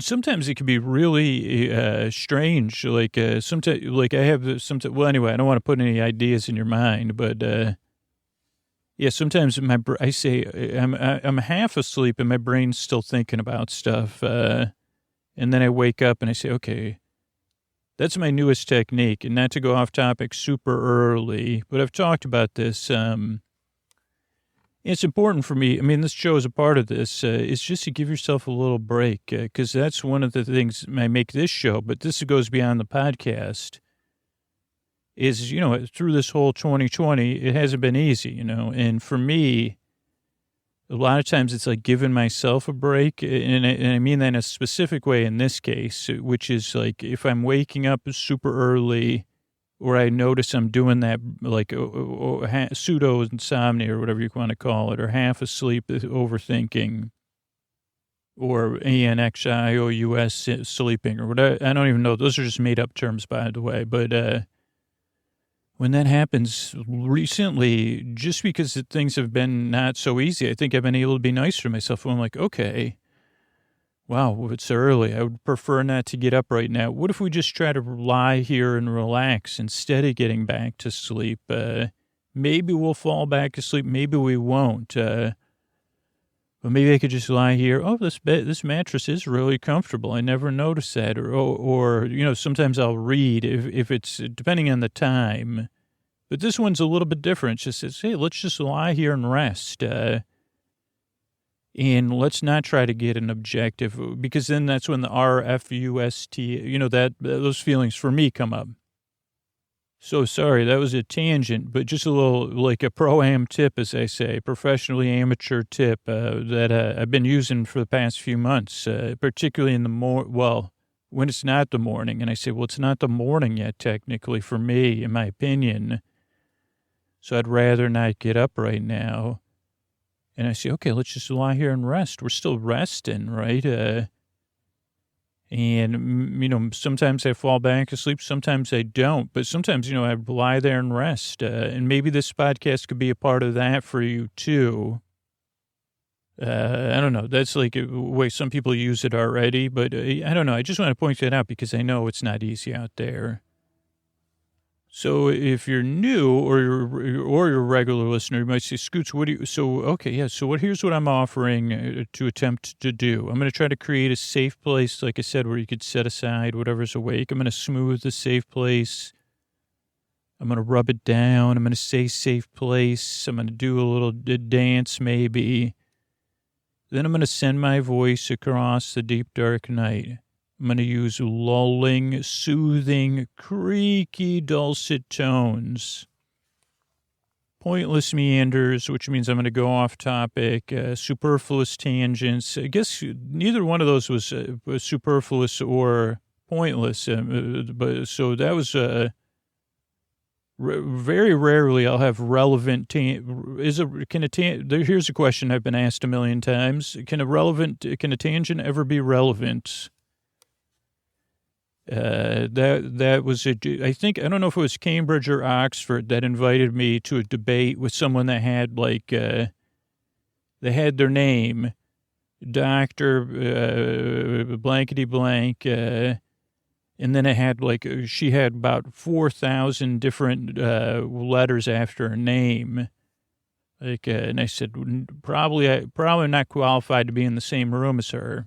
sometimes it can be really strange. Sometimes, I have sometimes. Well, anyway, I don't want to put any ideas in your mind, but sometimes I say I'm half asleep and my brain's still thinking about stuff, and then I wake up and I say, okay. That's my newest technique, and not to go off topic super early, but I've talked about this. It's important for me. I mean, this show is a part of this. It's just to give yourself a little break, because that's one of the things I make this show, but this goes beyond the podcast, is, through this whole 2020, it hasn't been easy, and for me, a lot of times it's like giving myself a break, and I mean that in a specific way in this case, which is like if I'm waking up super early or I notice I'm doing that like pseudo insomnia or whatever you want to call it, or half asleep overthinking, or ANXIOUS sleeping, or whatever. I don't even know. Those are just made up terms, by the way. But when that happens recently, just because things have been not so easy, I think I've been able to be nice to myself. I'm like, okay, wow, it's early. I would prefer not to get up right now. What if we just try to lie here and relax instead of getting back to sleep? Maybe we'll fall back asleep. Maybe we won't. But maybe I could just lie here. Oh, this mattress is really comfortable. I never noticed that. Or sometimes I'll read if it's depending on the time. But this one's a little bit different. It just says, hey, let's just lie here and rest. And let's not try to get an objective, because then that's when the RFUST, those feelings for me come up. So sorry, that was a tangent, but just a little, like a pro-am tip, as I say, professionally amateur tip that I've been using for the past few months, particularly in the when it's not the morning. And I say, well, it's not the morning yet, technically, for me, in my opinion. So I'd rather not get up right now. And I say, okay, let's just lie here and rest. We're still resting, right? And, sometimes I fall back asleep. Sometimes I don't. But sometimes, I lie there and rest. And maybe this podcast could be a part of that for you, too. I don't know. That's like a way some people use it already. But I don't know. I just want to point that out because I know it's not easy out there. So if you're new or you're a regular listener, you might say, Scoots, here's what I'm offering to attempt to do. I'm going to try to create a safe place, like I said, where you could set aside whatever's awake. I'm going to smooth the safe place. I'm going to rub it down. I'm going to say safe place. I'm going to do a little dance maybe. Then I'm going to send my voice across the deep, dark night. I'm I'm going to use lulling, soothing, creaky, dulcet tones. Pointless meanders, which means I'm going to go off topic, superfluous tangents. I guess neither one of those was superfluous or pointless. But so that was very rarely I'll have relevant. Here's a question I've been asked a million times. Can a tangent ever be relevant? That was I think, I don't know if it was Cambridge or Oxford that invited me to a debate with someone that had they had their name, Dr. Blankety Blank, and then it had she had about 4,000 different letters after her name. And I said, probably not qualified to be in the same room as her.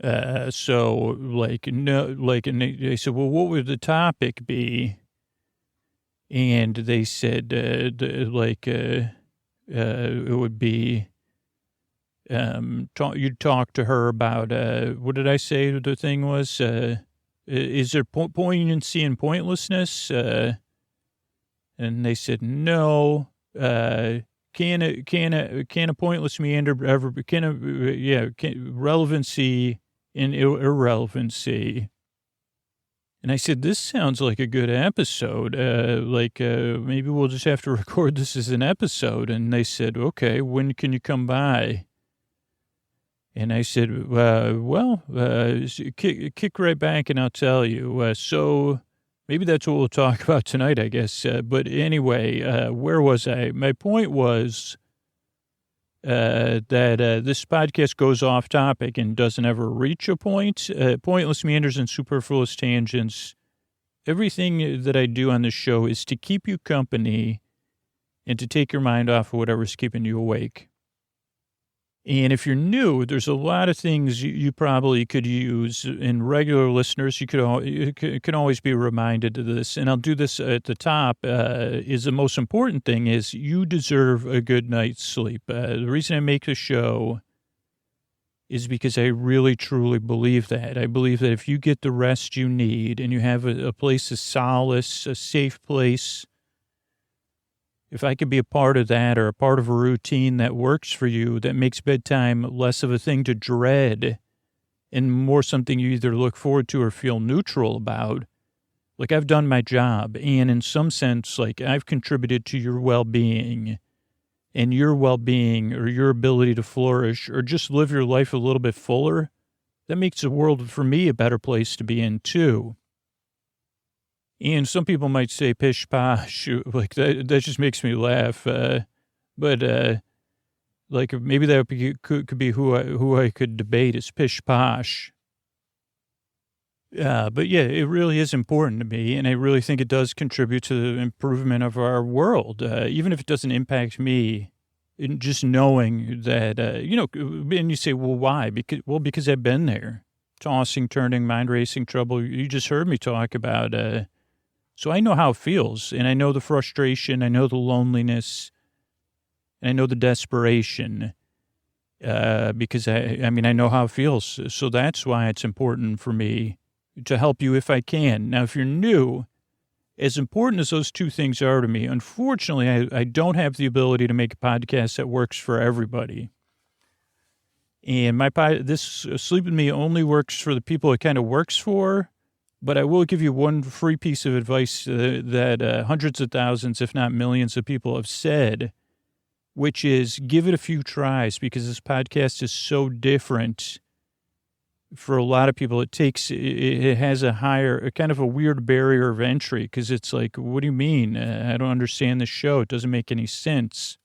So and they said, well, what would the topic be? And they said, it would be, you'd talk to her about, what did I say the thing was? Is there poignancy and pointlessness? And they said, no. Can a pointless meander ever, relevancy in irrelevancy. And I said, this sounds like a good episode. Maybe we'll just have to record this as an episode. And they said, okay, when can you come by? And I said, kick right back and I'll tell you. So maybe that's what we'll talk about tonight, I guess. But anyway, where was I? My point was that this podcast goes off topic and doesn't ever reach a point. Pointless meanders and superfluous tangents. Everything that I do on this show is to keep you company and to take your mind off of whatever's keeping you awake. And if you're new, there's a lot of things you probably could use. And regular listeners, you can always be reminded of this. And I'll do this at the top. Is the most important thing is you deserve a good night's sleep. The reason I make the show is because I really, truly believe that. I believe that if you get the rest you need and you have a place of solace, a safe place, if I could be a part of that or a part of a routine that works for you, that makes bedtime less of a thing to dread and more something you either look forward to or feel neutral about, I've done my job. And in some sense, I've contributed to your well-being and your well-being or your ability to flourish or just live your life a little bit fuller. That makes the world, for me, a better place to be in, too. And some people might say pish posh, that just makes me laugh. But maybe that could be who I could debate is pish posh. But yeah, it really is important to me, and I really think it does contribute to the improvement of our world, even if it doesn't impact me. Just knowing that, and you say, well, why? Because I've been there, tossing, turning, mind racing trouble. You just heard me talk about. So I know how it feels, and I know the frustration, I know the loneliness, and I know the desperation, because I know how it feels. So that's why it's important for me to help you if I can. Now, if you're new, as important as those two things are to me, unfortunately, I don't have the ability to make a podcast that works for everybody. And this Sleep With Me only works for the people it kind of works for. But I will give you one free piece of advice that hundreds of thousands, if not millions of people have said, which is give it a few tries because this podcast is so different. For a lot of people, it has a kind of a weird barrier of entry because it's like, what do you mean? I don't understand the show. It doesn't make any sense.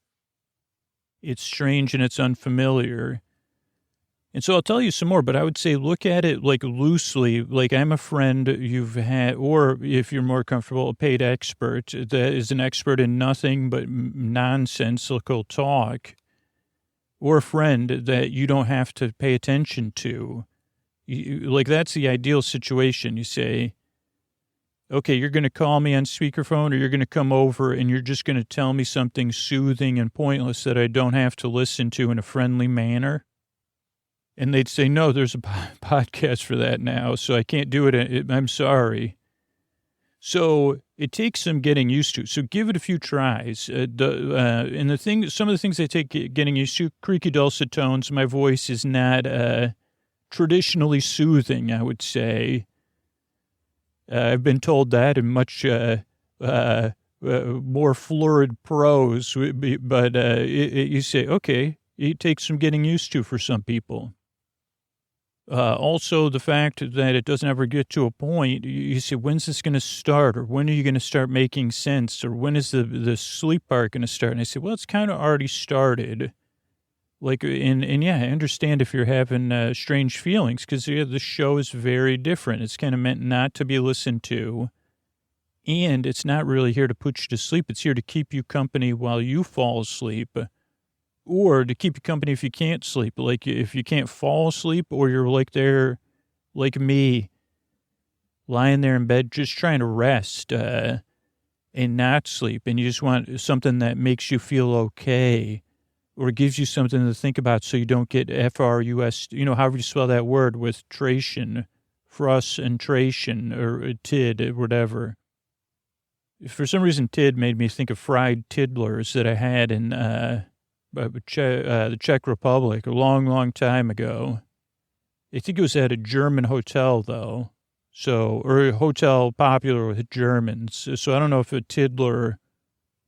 It's strange and it's unfamiliar. And so I'll tell you some more, but I would say look at it loosely, I'm a friend you've had, or if you're more comfortable, a paid expert that is an expert in nothing but nonsensical talk, or a friend that you don't have to pay attention to. That's the ideal situation. You say, okay, you're going to call me on speakerphone or you're going to come over and you're just going to tell me something soothing and pointless that I don't have to listen to in a friendly manner. And they'd say, no, there's a podcast for that now, so I can't do it. I'm sorry. So it takes some getting used to. So give it a few tries. Some of the things they take getting used to, creaky dulcet tones. My voice is not traditionally soothing, I would say. I've been told that in much more florid prose, but you say, okay, it takes some getting used to for some people. Also, the fact that it doesn't ever get to a point, you say, when's this going to start? Or when are you going to start making sense? Or when is the sleep part going to start? And I say, well, it's kind of already started. And yeah, I understand if you're having strange feelings because the show is very different. It's kind of meant not to be listened to. And it's not really here to put you to sleep. It's here to keep you company while you fall asleep. Or to keep you company if you can't sleep. Like if you can't fall asleep or you're like me, lying there in bed just trying to rest and not sleep. And you just want something that makes you feel okay or gives you something to think about so you don't get frus, however you spell that word with tration, frustration or tid or whatever. For some reason, tid made me think of fried tiddlers that I had in the Czech Republic a long, long time ago. I think it was at a German hotel, though. Or a hotel popular with Germans. So I don't know if a tiddler,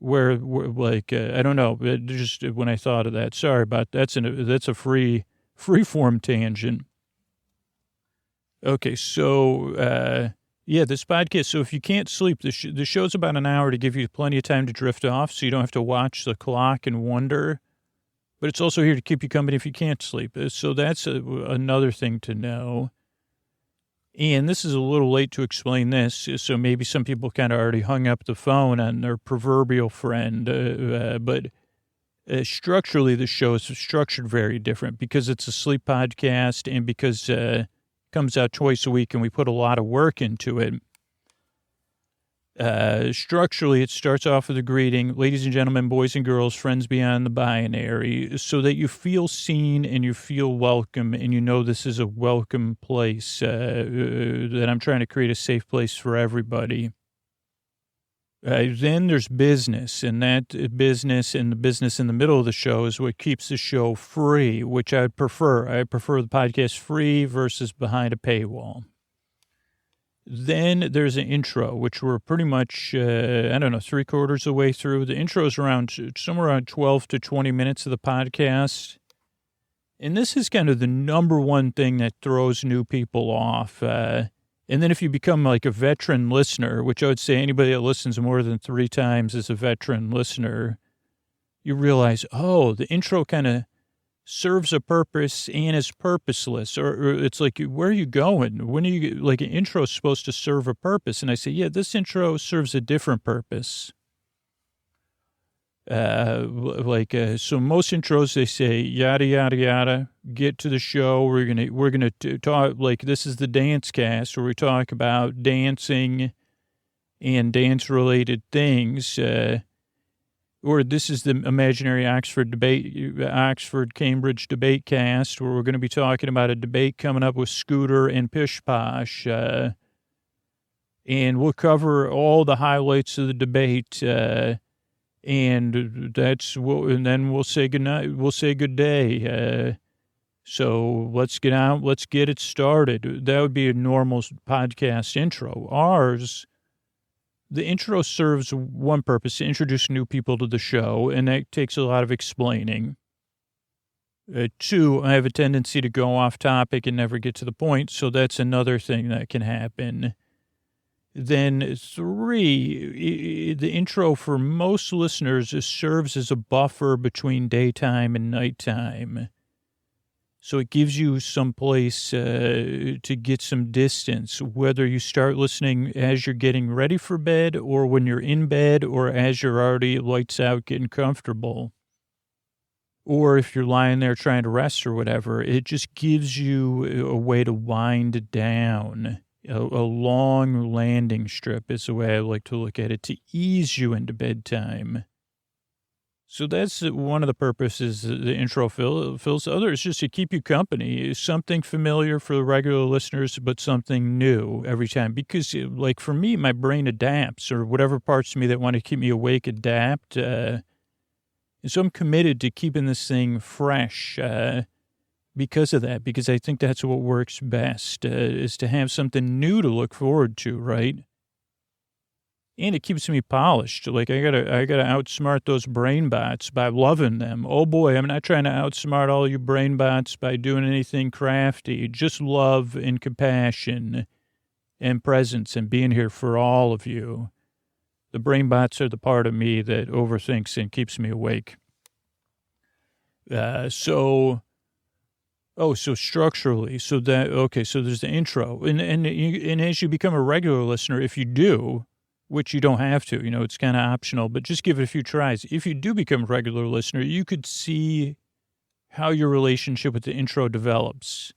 I don't know. Just when I thought of that, sorry about that's a free form tangent. Okay, so this podcast. So if you can't sleep, the show's about an hour to give you plenty of time to drift off, so you don't have to watch the clock and wonder. But it's also here to keep you company if you can't sleep. So that's another thing to know. And this is a little late to explain this, so maybe some people kind of already hung up the phone on their proverbial friend. But structurally, the show is structured very different because it's a sleep podcast and because it comes out twice a week and we put a lot of work into it. Structurally, it starts off with a greeting, ladies and gentlemen, boys and girls, friends beyond the binary, so that you feel seen and you feel welcome and you know this is a welcome place, that I'm trying to create a safe place for everybody. Then there's business, and that business and the business in the middle of the show is what keeps the show free, which I prefer. I prefer the podcast free versus behind a paywall. Then there's an intro, which we're pretty much, 3/4 of the way through. The intro is somewhere around 12 to 20 minutes of the podcast. And this is kind of the number one thing that throws new people off. And then if you become like a veteran listener, which I would say anybody that listens more than 3 times is a veteran listener, you realize, the intro kind of serves a purpose and is purposeless, or it's like, where are you going? When are you, like, an intro is supposed to serve a purpose. And I say, yeah, this intro serves a different purpose. So most intros, they say, yada, yada, yada, get to the show. We're going to talk, like, this is the dance cast where we talk about dancing and dance related things, or this is the imaginary Oxford-Cambridge debate cast, where we're going to be talking about a debate coming up with Scooter and Pish Posh. And we'll cover all the highlights of the debate. And then we'll say good night. We'll say good day. So let's get it started. That would be a normal podcast intro. Ours, the intro serves one purpose, to introduce new people to the show, and that takes a lot of explaining. 2, I have a tendency to go off topic and never get to the point, so that's another thing that can happen. Then 3, the intro for most listeners serves as a buffer between daytime and nighttime. So it gives you some place to get some distance, whether you start listening as you're getting ready for bed or when you're in bed or as you're already lights out getting comfortable. Or if you're lying there trying to rest or whatever, it just gives you a way to wind down. A long landing strip is the way I like to look at it, to ease you into bedtime. So that's one of the purposes the intro fills. The other is just to keep you company. Something familiar for the regular listeners, but something new every time. Because, like, for me, my brain adapts, or whatever parts of me that want to keep me awake adapt. And so I'm committed to keeping this thing fresh because of that, because I think that's what works best, is to have something new to look forward to, right? And it keeps me polished. Like, I gotta outsmart those brain bots by loving them. Oh boy, I'm not trying to outsmart all you brain bots by doing anything crafty. Just love and compassion and presence and being here for all of you. The brain bots are the part of me that overthinks and keeps me awake. So structurally, so there's the intro. And as you become a regular listener, if you do, which you don't have to, it's kind of optional, but just give it a few tries. If you do become a regular listener, you could see how your relationship with the intro develops.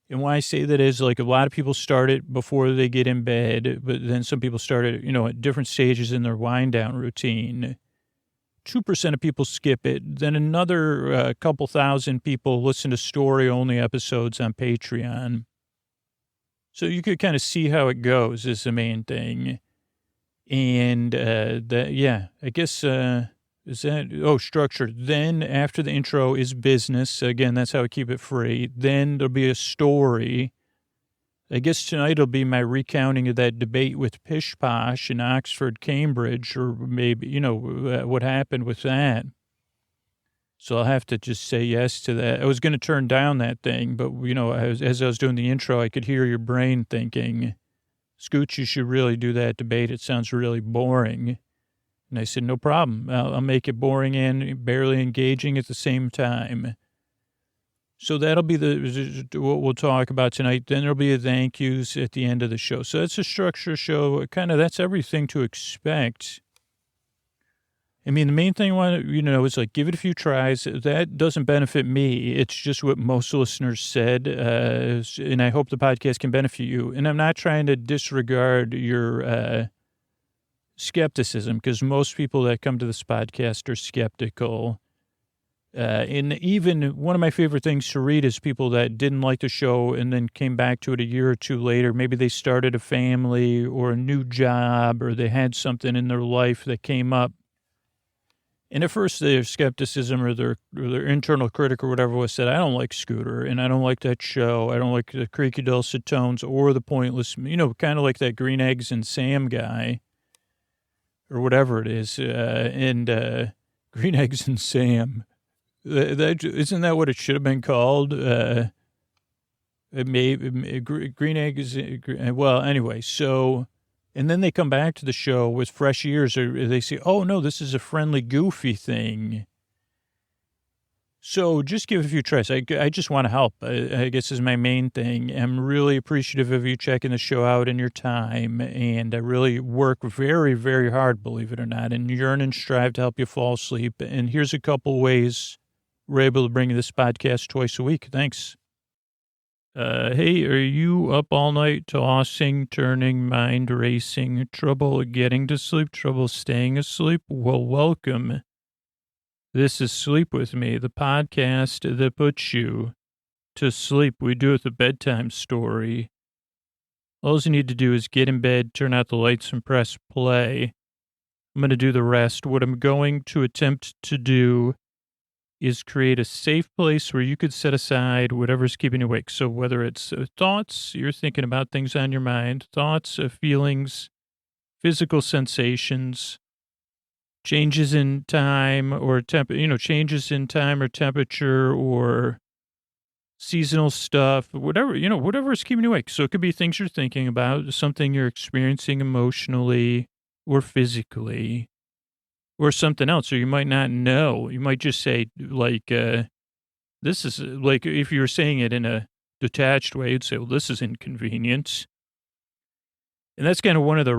And why I say that is, like, a lot of people start it before they get in bed, but then some people start it, at different stages in their wind down routine. 2% of people skip it. Then another couple thousand people listen to story-only episodes on Patreon. So you could kind of see how it goes is the main thing. And I guess, structure. Then after the intro is business. Again, that's how I keep it free. Then there'll be a story. I guess tonight it'll be my recounting of that debate with Pish Posh in Oxford, Cambridge, or maybe, what happened with that. So I'll have to just say yes to that. I was going to turn down that thing, but, as I was doing the intro, I could hear your brain thinking, Scooch, you should really do that debate. It sounds really boring. And I said, no problem. I'll make it boring and barely engaging at the same time. So that'll be what we'll talk about tonight. Then there'll be a thank yous at the end of the show. So that's a structure show. That's everything to expect. I mean, the main thing I want to, is like, give it a few tries. That doesn't benefit me. It's just what most listeners said. And I hope the podcast can benefit you. And I'm not trying to disregard your skepticism, because most people that come to this podcast are skeptical. And even one of my favorite things to read is people that didn't like the show and then came back to it a year or two later. Maybe they started a family or a new job, or they had something in their life that came up. And at first, their skepticism or their internal critic or whatever was said, I don't like Scooter, and I don't like that show. I don't like the creaky dulcet tones or the pointless, kind of like that Green Eggs and Sam guy or whatever it is. Green Eggs and Sam, isn't that what it should have been called? Green Eggs. Well, anyway, so... And then they come back to the show with fresh ears, or they say, oh, no, this is a friendly, goofy thing. So just give it a few tries. I just want to help, I guess is my main thing. I'm really appreciative of you checking the show out and your time. And I really work very, very hard, believe it or not, and yearn and strive to help you fall asleep. And here's a couple ways we're able to bring you this podcast twice a week. Thanks. Hey, are you up all night tossing, turning, mind racing, trouble getting to sleep, trouble staying asleep? Well, welcome. This is Sleep With Me, the podcast that puts you to sleep. We do it with a bedtime story. All you need to do is get in bed, turn out the lights, and press play. I'm going to do the rest. What I'm going to attempt to do is create a safe place where you could set aside whatever's keeping you awake. So whether it's thoughts, you're thinking about things on your mind, thoughts, feelings, physical sensations, changes in time or changes in time or temperature or seasonal stuff, whatever is keeping you awake. So it could be things you're thinking about, something you're experiencing emotionally or physically, or something else, or you might not know. You might just say, like, this is, like, if you were saying it in a detached way, you'd say, well, this is inconvenient. And that's kind of one of the,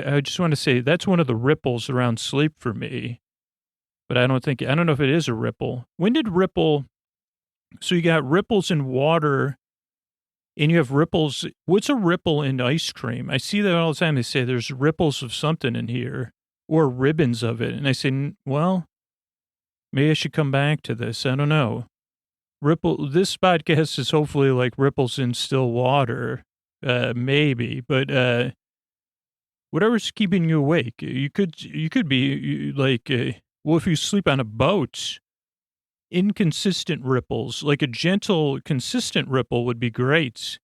I just want to say, that's one of the ripples around sleep for me. But I don't know if it is a ripple. When did ripple, so you got ripples in water, and you have ripples. What's a ripple in ice cream? I see that all the time. They say there's ripples of something in here. or ribbons of it. And I say, well, maybe I should come back to this. I don't know. This podcast is hopefully like ripples in still water, maybe, but whatever's keeping you awake. You could be like, well, if you sleep on a boat, inconsistent ripples, like a gentle, consistent ripple would be great.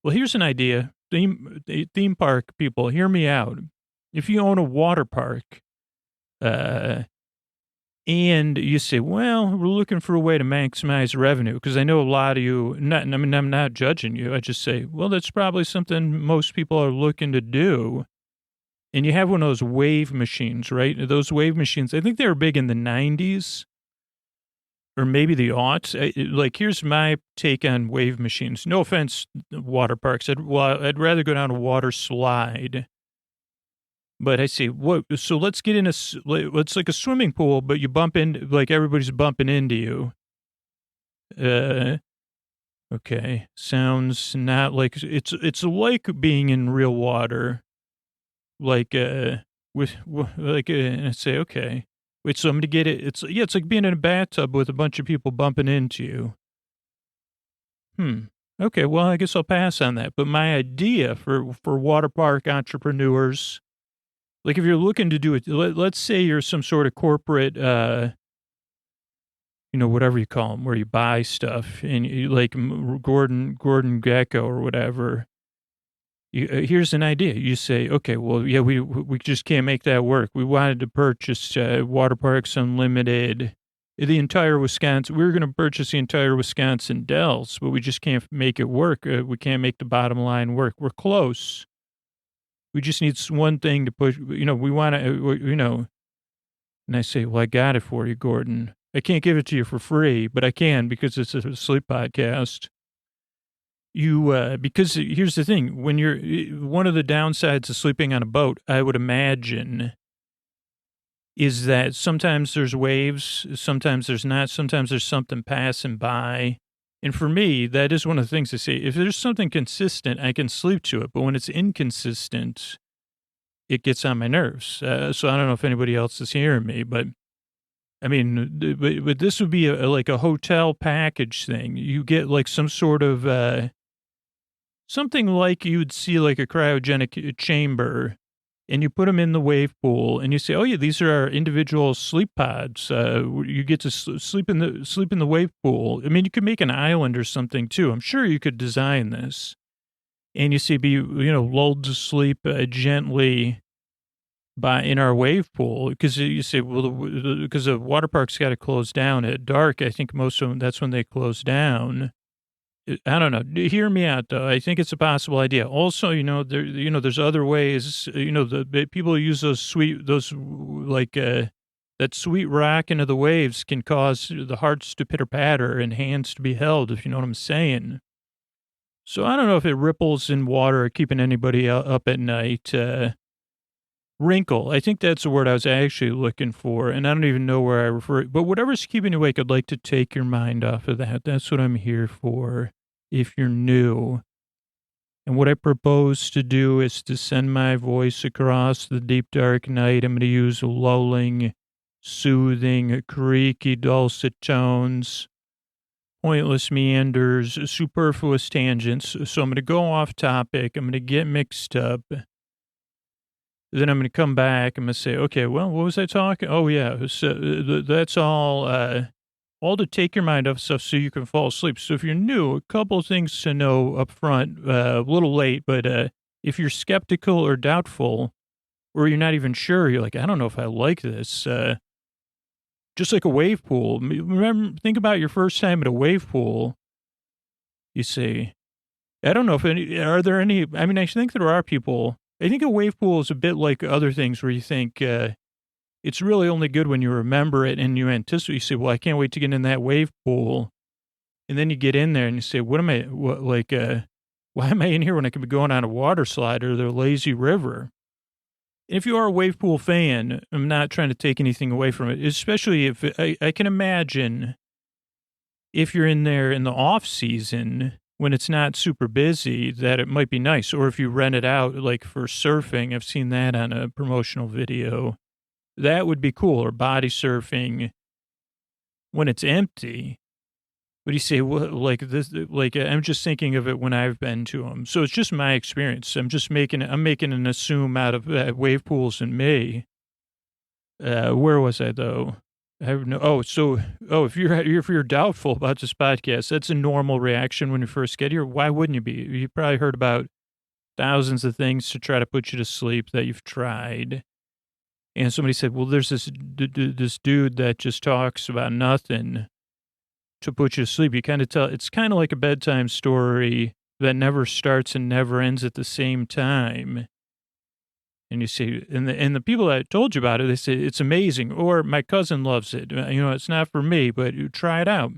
Well, here's an idea. Theme park people, hear me out. If you own a water park, and you say, well, we're looking for a way to maximize revenue, because I know a lot of you, I'm not judging you. I just say, well, that's probably something most people are looking to do. And you have one of those wave machines, right? Those wave machines, I think they were big in the 90s or maybe the aughts. Like, here's my take on wave machines. No offense, water parks. I'd rather go down a water slide. But I say, what? So let's get in it's like a swimming pool, but you bump in, like everybody's bumping into you. Okay. Sounds not like, it's like being in real water. Like, and I say, okay, wait, so I'm going to get it. It's like being in a bathtub with a bunch of people bumping into you. Okay, well, I guess I'll pass on that. But my idea for water park entrepreneurs, like if you're looking to do it, let's say you're some sort of corporate, whatever you call them, where you buy stuff and you like Gordon Gecko or whatever. Here's an idea. You say, okay, well, yeah, we just can't make that work. We wanted to purchase Water Parks Unlimited, the entire Wisconsin. We were going to purchase the entire Wisconsin Dells, but we just can't make it work. We can't make the bottom line work. We're close. We just need one thing to push. We want to, And I say, well, I got it for you, Gordon. I can't give it to you for free, but I can because it's a sleep podcast. Because here's the thing, when one of the downsides of sleeping on a boat, I would imagine, is that sometimes there's waves, sometimes there's not, sometimes there's something passing by. And for me, that is one of the things I say, if there's something consistent, I can sleep to it. But when it's inconsistent, it gets on my nerves. So I don't know if anybody else is hearing me, but I mean, but this would be like a hotel package thing. You get like some sort of, something like you'd see like a cryogenic chamber, and you put them in the wave pool, and you say, "Oh yeah, these are our individual sleep pods. You get to sleep in the wave pool." I mean, you could make an island or something too. I'm sure you could design this, and you say, "Be lulled to sleep gently in our wave pool," because you say, "Well, because the water park's got to close down at dark." I think most of them, that's when they close down. I don't know. Hear me out, though. I think it's a possible idea. Also, there's other ways. The people use that sweet rocking of the waves can cause the hearts to pitter patter and hands to be held, if you know what I'm saying. So I don't know if it ripples in water are keeping anybody up at night. Wrinkle. I think that's the word I was actually looking for, and I don't even know where I refer. But whatever's keeping you awake, I'd like to take your mind off of that. That's what I'm here for. If you're new. And what I propose to do is to send my voice across the deep, dark night. I'm going to use lulling, soothing, creaky, dulcet tones, pointless meanders, superfluous tangents. So I'm going to go off topic. I'm going to get mixed up. Then I'm going to come back. I'm going to say, okay, well, what was I talking? Oh, yeah. So that's all to take your mind off stuff so you can fall asleep. So if you're new, a couple of things to know up front, a little late, but if you're skeptical or doubtful, or you're not even sure, you're like, I don't know if I like this, just like a wave pool. Think about your first time at a wave pool. You say, I don't know are there any, I mean, I think there are people, I think a wave pool is a bit like other things where you think, it's really only good when you remember it and you anticipate. You say, well, I can't wait to get in that wave pool. And then you get in there and you say, why am I in here when I could be going on a water slide or the lazy river? And if you are a wave pool fan, I'm not trying to take anything away from it, especially if I can imagine if you're in there in the off season when it's not super busy, that it might be nice. Or if you rent it out, like for surfing, I've seen that on a promotional video. That would be cool. Or body surfing when it's empty. But you say, well, like this, like I'm just thinking of it when I've been to them. So it's just my experience. I'm making an assume out of wave pools in May. Where was I though? I have no. If you're doubtful about this podcast, that's a normal reaction when you first get here. Why wouldn't you be? You probably heard about thousands of things to try to put you to sleep that you've tried. And somebody said, well, there's this dude that just talks about nothing to put you to sleep. You kind of tell, it's kind of like a bedtime story that never starts and never ends at the same time. And you say, and the people that told you about it, they say, it's amazing. Or my cousin loves it. It's not for me, but you try it out.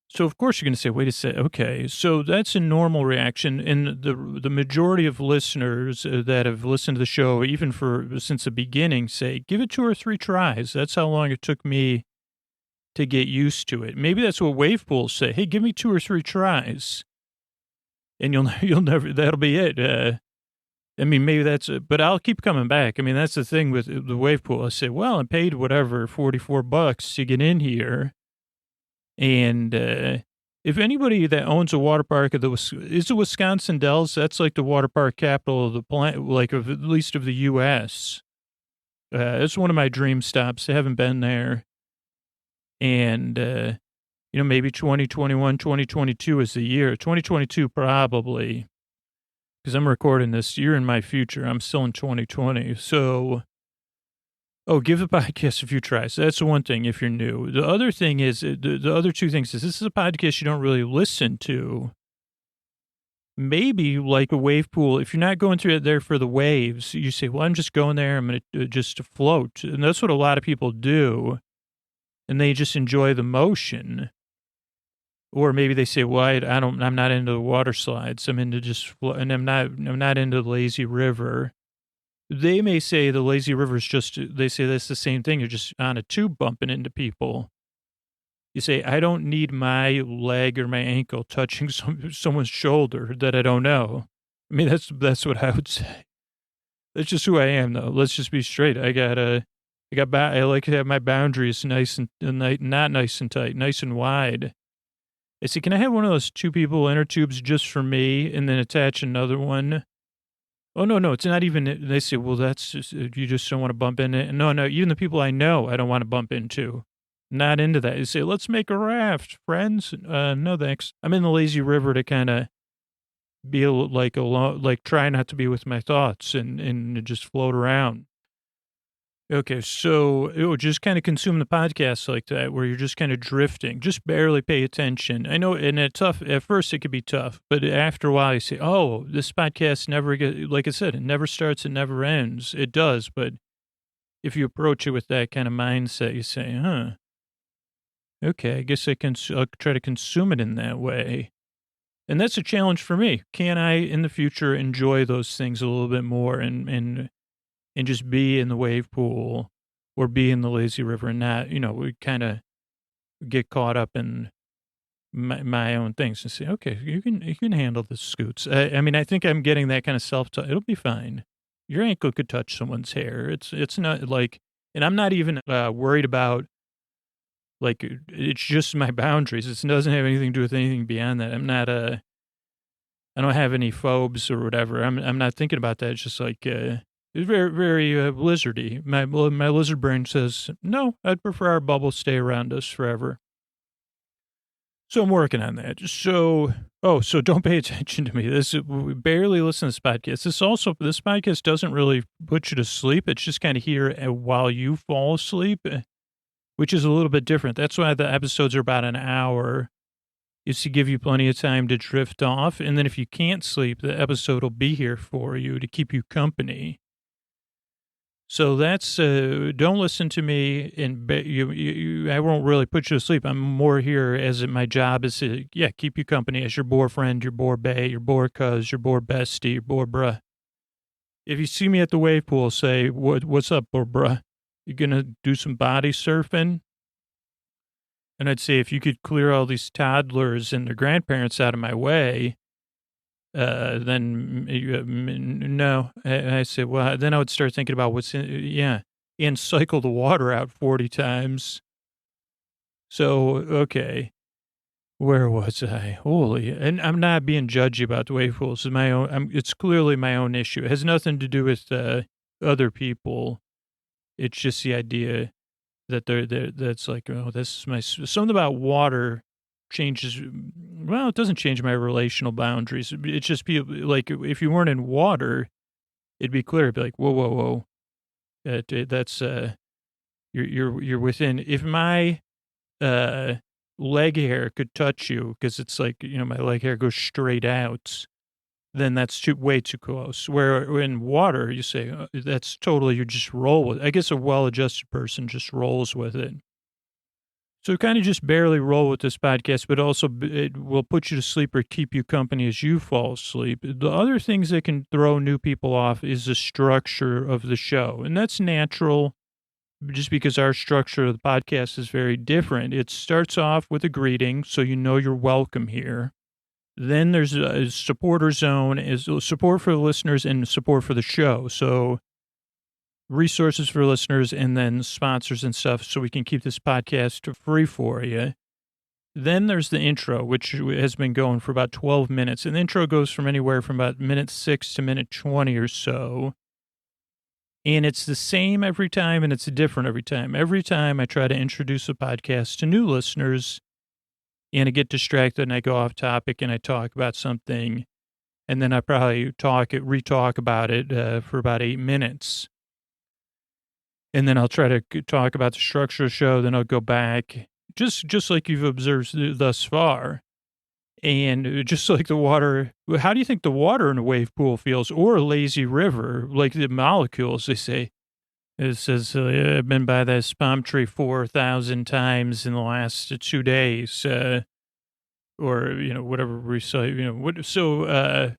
So of course you're going to say, wait a second. Okay. So that's a normal reaction. And the majority of listeners that have listened to the show, even since the beginning, say, give it 2 or 3 tries. That's how long it took me to get used to it. Maybe that's what wave pools say. Hey, give me 2 or 3 tries. And you'll never, that'll be it. Maybe but I'll keep coming back. That's the thing with the wave pool. I say, well, I paid whatever, $44 to get in here. And if anybody that owns a water park is the Wisconsin Dells, that's like the water park capital of the planet, like at least of the U.S. It's one of my dream stops. I haven't been there. And, maybe 2021, 2022 is the year. 2022 probably. Because I'm recording this year in my future. I'm still in 2020. So, give the podcast a few tries. That's the one thing if you're new. The other thing is, the other 2 things is this is a podcast you don't really listen to. Maybe like a wave pool, if you're not going through it there for the waves, you say, well, I'm just going there. I'm going to just float. And that's what a lot of people do. And they just enjoy the motion. Or maybe they say, well, I'm not into the water slides. I'm into and I'm not into the lazy river. They may say the lazy river is they say that's the same thing. You're just on a tube bumping into people. You say, I don't need my leg or my ankle touching someone's shoulder that I don't know. That's what I would say. That's just who I am, though. Let's just be straight. I like to have my boundaries nice and not nice and tight, nice and wide. I say, can I have one of those 2 people inner tubes just for me and then attach another one? Oh, no, it's not even, they say, well, that's just, you just don't want to bump into it. No, even the people I know, I don't want to bump into. Not into that. You say, let's make a raft, friends. No, thanks. I'm in the lazy river to kind of be alone, like try not to be with my thoughts and just float around. Okay, so it would just kind of consume the podcast like that, where you're just kind of drifting, just barely pay attention. I know, and at first it could be tough, but after a while you say, oh, this podcast never gets, like I said, it never starts, it never ends. It does, but if you approach it with that kind of mindset, you say, okay, I guess I'll try to consume it in that way. And that's a challenge for me. Can I, in the future, enjoy those things a little bit more and just be in the wave pool or be in the lazy river and not, we kind of get caught up in my own things and say, okay, you can handle the scoots. I think I'm getting that kind of self-talk. It'll be fine. Your ankle could touch someone's hair. It's not like, and I'm not even worried about, like, it's just my boundaries. It doesn't have anything to do with anything beyond that. I don't have any phobes or whatever. I'm not thinking about that. It's just like, it's very, very lizardy. My lizard brain says, no, I'd prefer our bubble stay around us forever. So I'm working on that. So don't pay attention to me. We barely listen to this podcast. This podcast doesn't really put you to sleep. It's just kind of here while you fall asleep, which is a little bit different. That's why the episodes are about an hour, is to give you plenty of time to drift off. And then if you can't sleep, the episode will be here for you to keep you company. So that's, don't listen to me and I won't really put you to sleep. I'm more here as my job is to, keep you company as your boyfriend, your boy bae, your boy cuz, your boy bestie, your boy bruh. If you see me at the wave pool, say, what's up, boy bruh? You gonna do some body surfing? And I'd say, if you could clear all these toddlers and their grandparents out of my way, then no. I say, well, then I would start thinking about what's in, and cycle the water out 40 times. So, okay. Where was I? Holy, and I'm not being judgy about the wave pools. It's my own. It's clearly my own issue. It has nothing to do with other people. It's just the idea that that's like, oh, this is something about water changes. Well, it doesn't change my relational boundaries. It's just people like if you weren't in water, it'd be clear. It'd be like, whoa, whoa, whoa. That's you're within. If my leg hair could touch you, because it's like, my leg hair goes straight out, then that's way too close. Where in water, you say, that's totally, you just roll with it. I guess a well-adjusted person just rolls with it. So kind of just barely roll with this podcast, but also it will put you to sleep or keep you company as you fall asleep. The other things that can throw new people off is the structure of the show. And that's natural, just because our structure of the podcast is very different. It starts off with a greeting, so you're welcome here. Then there's a supporter zone, is support for the listeners and support for the show. So resources for listeners and then sponsors and stuff, so we can keep this podcast free for you. Then there's the intro, which has been going for about 12 minutes. And the intro goes from anywhere from about minute 6 to minute 20 or so. And it's the same every time, and it's different every time. Every time I try to introduce a podcast to new listeners, and I get distracted, and I go off topic, and I talk about something, and then I probably re-talk about it for about 8 minutes. And then I'll try to talk about the structure of the show, then I'll go back, just like you've observed thus far. And just like the water, how do you think the water in a wave pool feels? Or a lazy river, like the molecules, they say. It says, I've been by this palm tree 4,000 times in the last 2 days. Or, whatever we say, So, I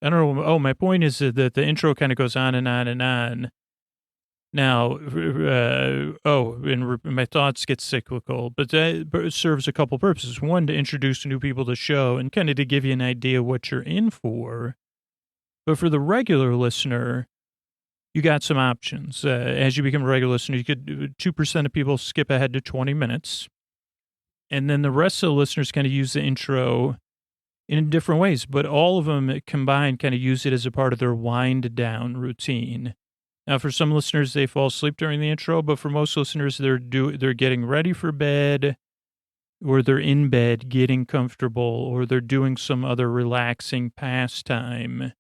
don't know. Oh, my point is that the intro kind of goes on and on and on. Now, and my thoughts get cyclical, but that serves a couple purposes. One, to introduce new people to the show and kind of to give you an idea what you're in for. But for the regular listener, you got some options. As you become a regular listener, you could 2% of people skip ahead to 20 minutes. And then the rest of the listeners kind of use the intro in different ways, but all of them combined kind of use it as a part of their wind down routine. Now, for some listeners, they fall asleep during the intro, but for most listeners, they're getting ready for bed, or they're in bed getting comfortable, or they're doing some other relaxing pastime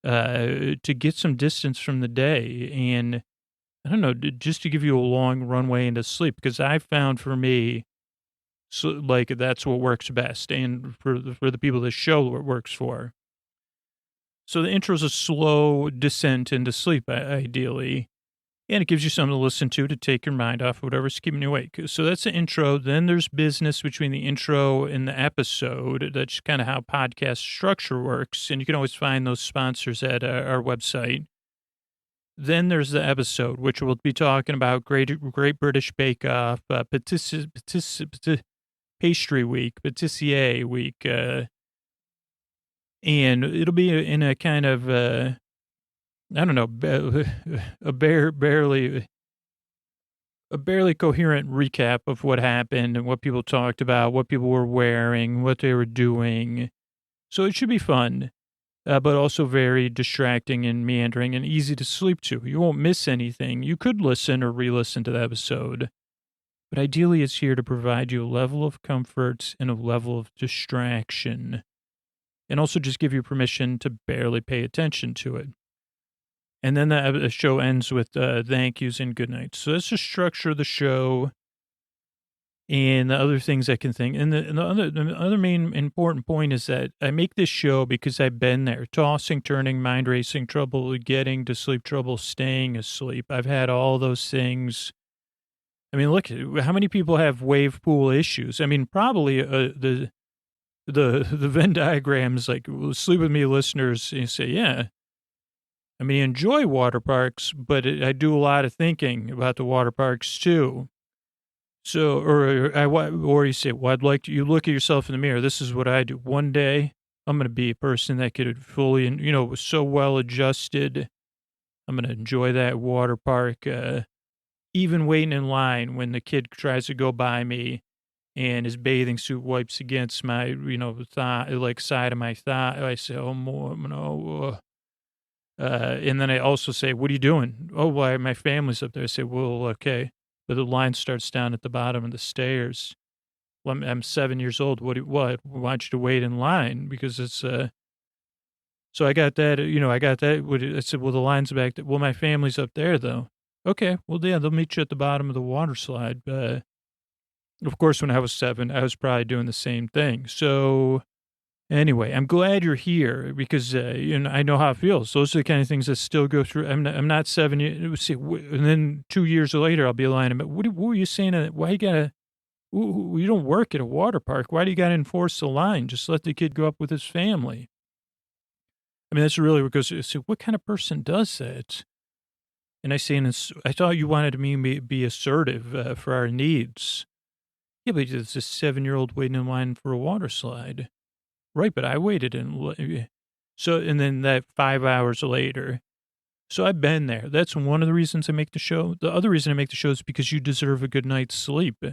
to get some distance from the day. And I don't know, just to give you a long runway into sleep, because I found for me, so like that's what works best, and for the people this show works for. So the intro is a slow descent into sleep, ideally, and it gives you something to listen to take your mind off whatever's keeping you awake. So that's the intro. Then there's business between the intro and the episode. That's kind of how podcast structure works, and you can always find those sponsors at our website. Then there's the episode, which we'll be talking about Great British Bake Off, Pastry Week, Patissier Week, and it'll be in a kind of, I don't know, a barely coherent recap of what happened and what people talked about, what people were wearing, what they were doing. So it should be fun, but also very distracting and meandering and easy to sleep to. You won't miss anything. You could listen or re-listen to the episode, but ideally it's here to provide you a level of comfort and a level of distraction, and also just give you permission to barely pay attention to it. And then the show ends with thank yous and good nights. So that's the structure of the show, and the other things I can think. And the other main important point is that I make this show because I've been there. Tossing, turning, mind racing, trouble getting to sleep, trouble staying asleep. I've had all those things. I mean, look, how many people have wave pool issues? I mean, probably the Venn diagrams, like, sleep with me listeners, you say, yeah. I mean, I enjoy water parks, but I do a lot of thinking about the water parks too. So, or you say, well, you look at yourself in the mirror. This is what I do. One day I'm going to be a person that could fully, so well adjusted. I'm going to enjoy that water park. even waiting in line when the kid tries to go by me and his bathing suit wipes against my, thigh, like side of my thigh. I say, oh, more, no. And then I also say, what are you doing? Oh, why my family's up there. I say, well, okay. But the line starts down at the bottom of the stairs. Well, I'm 7 years old. What? I want you to wait in line because it's, so I got that, I said, well, the line's back there. Well, my family's up there though. Okay. Well, yeah, they'll meet you at the bottom of the water slide. Of course, when I was 7, I was probably doing the same thing. So anyway, I'm glad you're here because, I know how it feels. Those are the kind of things that still go through. I'm not 7 years. And then 2 years later, I'll be lying about, what were you saying? Why you gotta, you don't work at a water park. Why do you gotta enforce the line? Just let the kid go up with his family. I mean, that's really what goes, so what kind of person does that? And I say, I thought you wanted me to be assertive for our needs. Yeah, but it's a 7-year-old waiting in line for a water slide. Right, but I waited and then that 5 hours later. So I've been there. That's one of the reasons I make the show. The other reason I make the show is because you deserve a good night's sleep.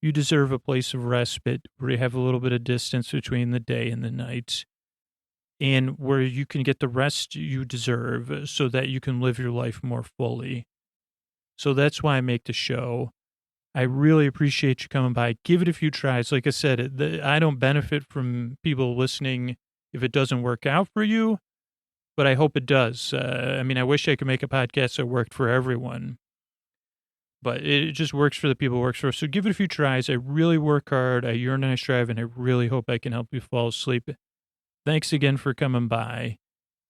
You deserve a place of respite where you have a little bit of distance between the day and the night, and where you can get the rest you deserve so that you can live your life more fully. So that's why I make the show. I really appreciate you coming by. Give it a few tries. Like I said, I don't benefit from people listening if it doesn't work out for you, but I hope it does. I wish I could make a podcast that worked for everyone, but it just works for the people it works for. So give it a few tries. I really work hard. I yearn and I strive, and I really hope I can help you fall asleep. Thanks again for coming by.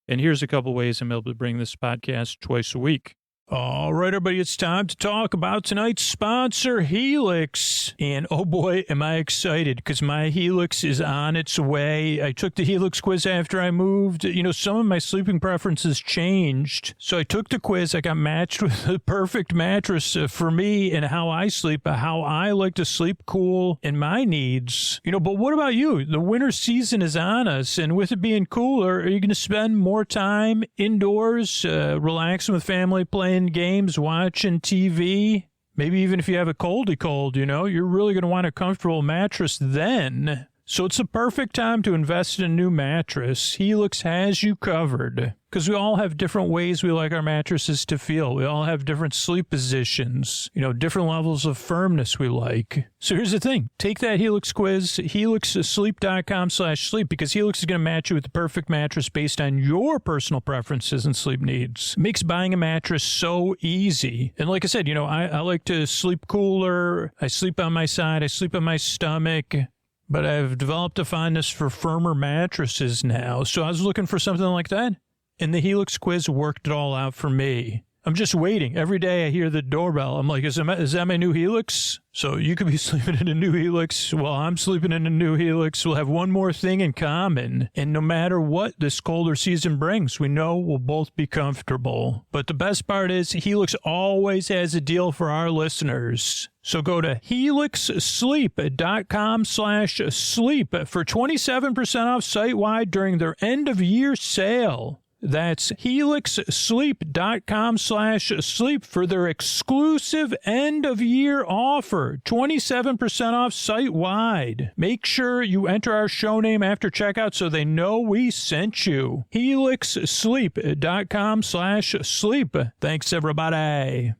And here's a couple ways I'm able to bring this podcast twice a week. All right, everybody, it's time to talk about tonight's sponsor, Helix. And oh boy, am I excited because my Helix is on its way. I took the Helix quiz after I moved. Some of my sleeping preferences changed. So I took the quiz. I got matched with the perfect mattress for me and how I sleep, how I like to sleep cool and my needs. But what about you? The winter season is on us, and with it being cooler, are you going to spend more time indoors, relaxing with family, playing games, watching TV? Maybe even if you have a coldy cold, you're really going to want a comfortable mattress then. So it's the perfect time to invest in a new mattress. Helix has you covered. Because we all have different ways we like our mattresses to feel. We all have different sleep positions, different levels of firmness we like. So here's the thing. Take that Helix quiz, helixsleep.com/sleep, because Helix is going to match you with the perfect mattress based on your personal preferences and sleep needs. It makes buying a mattress so easy. And like I said, I like to sleep cooler. I sleep on my side. I sleep on my stomach. But I've developed a fondness for firmer mattresses now. So I was looking for something like that. And the Helix quiz worked it all out for me. I'm just waiting. Every day I hear the doorbell. I'm like, is that my new Helix? So you could be sleeping in a new Helix while I'm sleeping in a new Helix. We'll have one more thing in common. And no matter what this colder season brings, we know we'll both be comfortable. But the best part is Helix always has a deal for our listeners. So go to helixsleep.com/sleep for 27% off site-wide during their end-of-year sale. That's helixsleep.com/sleep for their exclusive end-of-year offer. 27% off site-wide. Make sure you enter our show name after checkout so they know we sent you. helixsleep.com/sleep. Thanks, everybody.